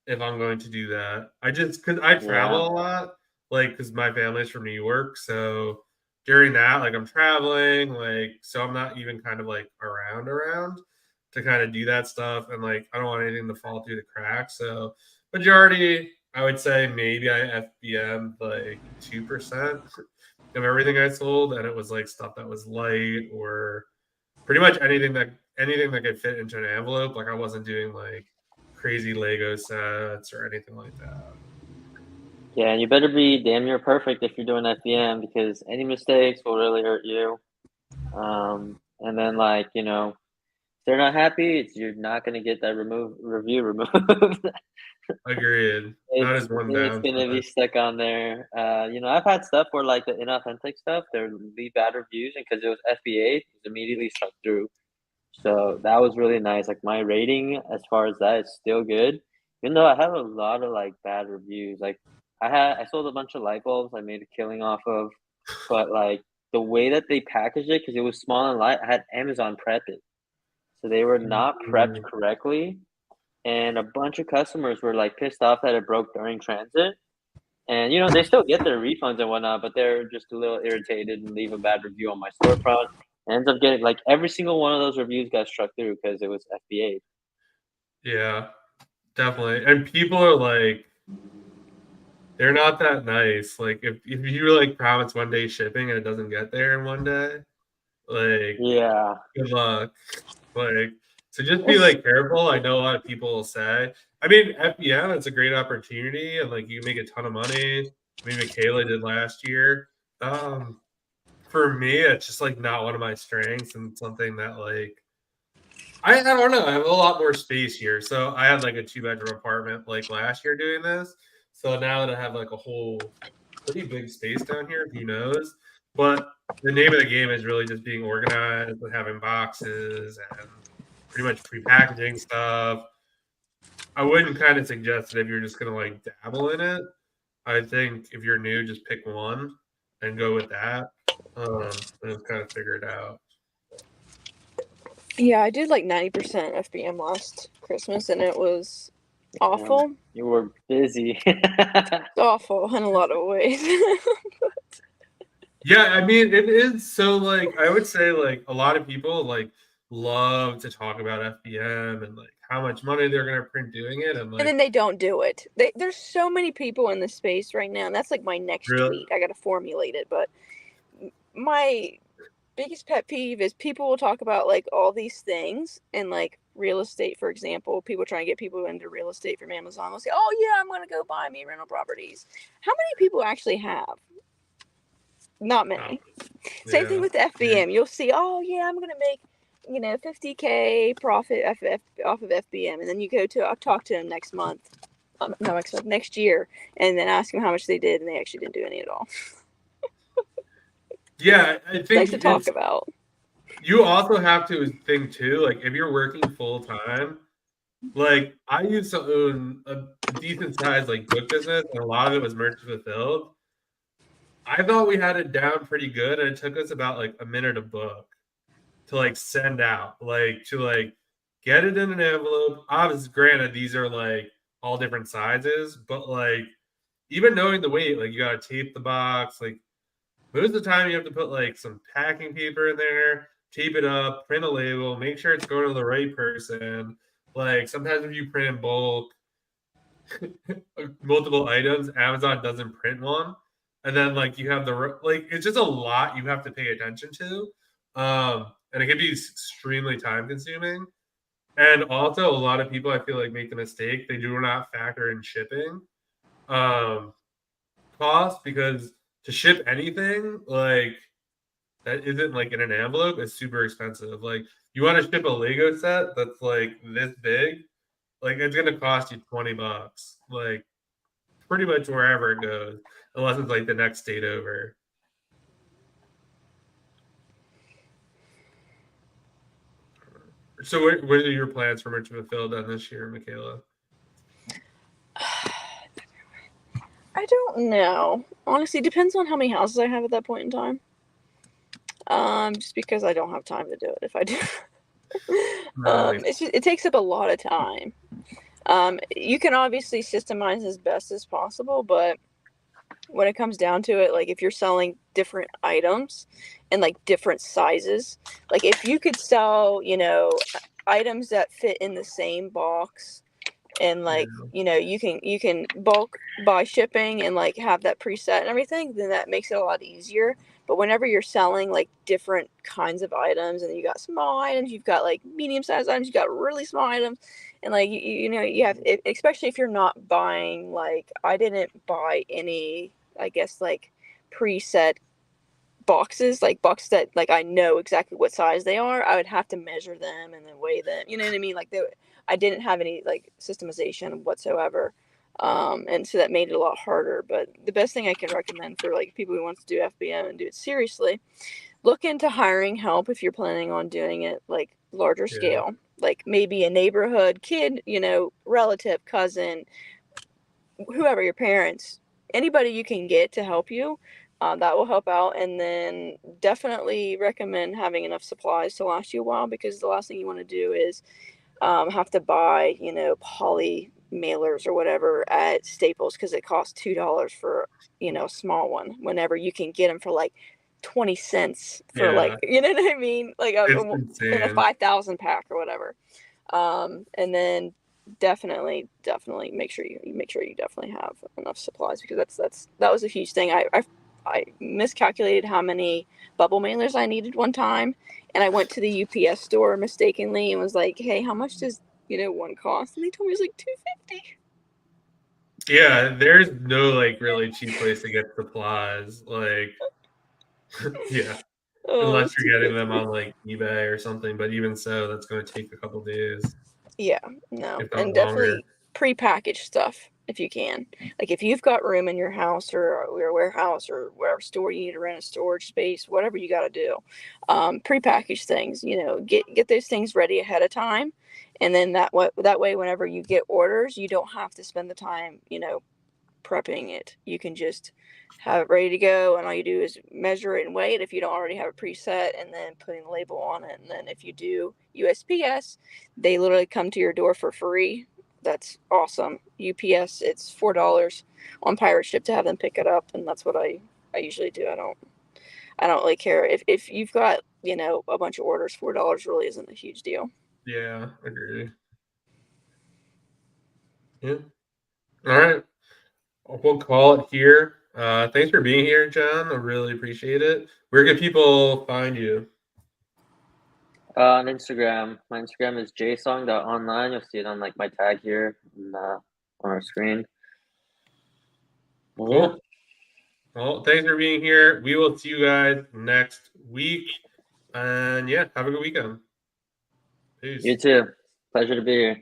if I'm going to do that. Because I Yeah, travel a lot, like because my family's from New York, so during that, like I'm traveling, like so I'm not even kind of like around to kind of do that stuff, and like I don't want anything to fall through the cracks. So majority, I would say maybe I FBM like 2% of everything I sold, and it was like stuff that was light or pretty much anything that could fit into an envelope. Like I wasn't doing like crazy Lego sets or anything like that. yeah. And you better be damn near perfect if you're doing FBM because any mistakes will really hurt you. And then if they're not happy, you're not gonna get that review removed. Agreed. That It's is one it's gonna be downside. stuck on there. I've had stuff where like the inauthentic stuff, there would be bad reviews, and because it was FBA, it was immediately struck through. So that was really nice. Like my rating as far as that is still good, even though I have a lot of like bad reviews. Like I sold a bunch of light bulbs I made a killing off of, but like the way that they packaged it, because it was small and light, I had Amazon prep it, so they were not prepped Mm, correctly, and a bunch of customers were like pissed off that it broke during transit. And they still get their refunds and whatnot, but they're just a little irritated and leave a bad review on my storefront. And ends up getting like every single one of those reviews got struck through because it was FBA. yeah, definitely. And people are like, they're not that nice. Like if you like promise 1 day shipping and it doesn't get there in 1 day, like Yeah, good luck. Like, so just be like careful. I know a lot of people will say, I mean, FBM, it's a great opportunity and like you make a ton of money. I mean, Michaela did last year. Um, for me, it's just like not one of my strengths and something that like I don't know. I have a lot more space here. So I had like a 2 bedroom apartment like last year doing this. So now that I have like a whole pretty big space down here, who knows? But the name of the game is really just being organized and having boxes and pretty much pre-packaging stuff. I wouldn't kind of suggest it if you're just gonna like dabble in it. I think if you're new, just pick one and go with that. And just kind of figure it out. Yeah, I did like 90% FBM last Christmas, and it was yeah. awful. You were busy. Awful in a lot of ways. Yeah, I mean, it is so like I would say like a lot of people like love to talk about FBM and like how much money they're gonna print doing it and And like then they don't do it. There's so many people in this space right now, and that's like my next really tweet. I got to formulate it, but my biggest pet peeve is people will talk about like all these things and like real estate, for example. People try and get people into real estate from Amazon. They'll say, "Oh yeah, I'm going to go buy me rental properties." How many people actually have? Not not, many. Same thing yeah. with the FBM. You'll see, "Oh yeah, I'm going to make 50K profit off of FBM," and then you go to I'll talk to them next month, no, next year, and then ask them how much they did, and they actually didn't do any at all. Yeah, I It's think nice to talk it's about. you also have to think too, like if you're working full time, like I used to own a decent sized like book business and a lot of it was merchant fulfilled. I thought we had it down pretty good and it took us about like a minute a book to like send out, like to like get it in an envelope. Obviously, granted, these are like all different sizes, but like even knowing the weight, like you gotta tape the box, like most of the time, you have to put like some packing paper in there, tape it up, print a label, make sure it's going to the right person. Like sometimes if you print in bulk, multiple items, Amazon doesn't print one, and then like you have like it's just a lot you have to pay attention to, and it can be extremely time consuming. And also, a lot of people I feel like make the mistake they do not factor in shipping um, cost because to ship anything like that isn't like in an envelope is super expensive. Like you want to ship a Lego set that's like this big, like it's gonna cost you $20. Like pretty much wherever it goes, unless it's like the next state over. So what are your plans for Merchant Fulfilled then this year, Michaela? I don't know. Honestly, depends on how many houses I have at that point in time. Just because I don't have time to do it. If I do, Nice. it takes up a lot of time. You can obviously systemize as best as possible, but when it comes down to it, like if you're selling different items and like different sizes, like if you could sell, items that fit in the same box and like Yeah. you can bulk buy shipping and like have that preset and everything, then that makes it a lot easier. But whenever you're selling like different kinds of items and you got small items, you've got like medium sized items, you got really small items, and like you have especially if you're not buying, like I didn't buy any, I guess, like preset boxes, like boxes that like I know exactly what size they are. I would have to measure them and then weigh them. You know what I mean? Like I didn't have any like systemization whatsoever, and so that made it a lot harder. But the best thing I can recommend for like people who want to do FBM and do it seriously, look into hiring help if you're planning on doing it like larger Yeah. scale, like maybe a neighborhood kid, relative, cousin, whoever, your parents, anybody you can get to help you, that will help out. And then definitely recommend having enough supplies to last you a while, because the last thing you want to do is have to buy, poly mailers or whatever at Staples because it costs $2 for, a small one, whenever you can get them for like 20 cents for like, Yeah. you know what I mean? Like It's in a insane. 5,000 pack or whatever. And then definitely make sure you definitely have enough supplies, because that was a huge thing. I miscalculated how many bubble mailers I needed one time, and I went to the UPS store mistakenly and was like, "Hey, how much does one cost?" And they told me it was like $2.50. Yeah, there's no like really cheap place to get supplies. Like, yeah, Oh, it unless was two you're getting them fifty. on like eBay or something. But even so, that's going to take a couple days, Yeah, no, if not and longer. definitely prepackaged stuff if you can. Like if you've got room in your house or your warehouse or wherever store you need to rent a storage space, whatever you got to do, prepackaged things. Get those things ready ahead of time, and then that way, whenever you get orders, you don't have to spend the time, prepping it. You can just have it ready to go, and all you do is measure it and weigh it if you don't already have it preset, and then putting the label on it. And then if you do USPS, they literally come to your door for free. That's awesome. UPS, it's $4 on pirate ship to have them pick it up, and that's what I usually do. I don't I don't really care if you've got, you know, a bunch of orders. $4 really isn't a huge deal. Yeah, agree. Yeah. All right. We'll call it here. Thanks for being here, John. I really appreciate it. Where can people find you? On Instagram, my Instagram is jsong.online. You'll see it on like my tag here on our screen. Cool. Yeah. Well, thanks for being here. We will see you guys next week. And yeah, have a good weekend. Peace. You too. Pleasure to be here.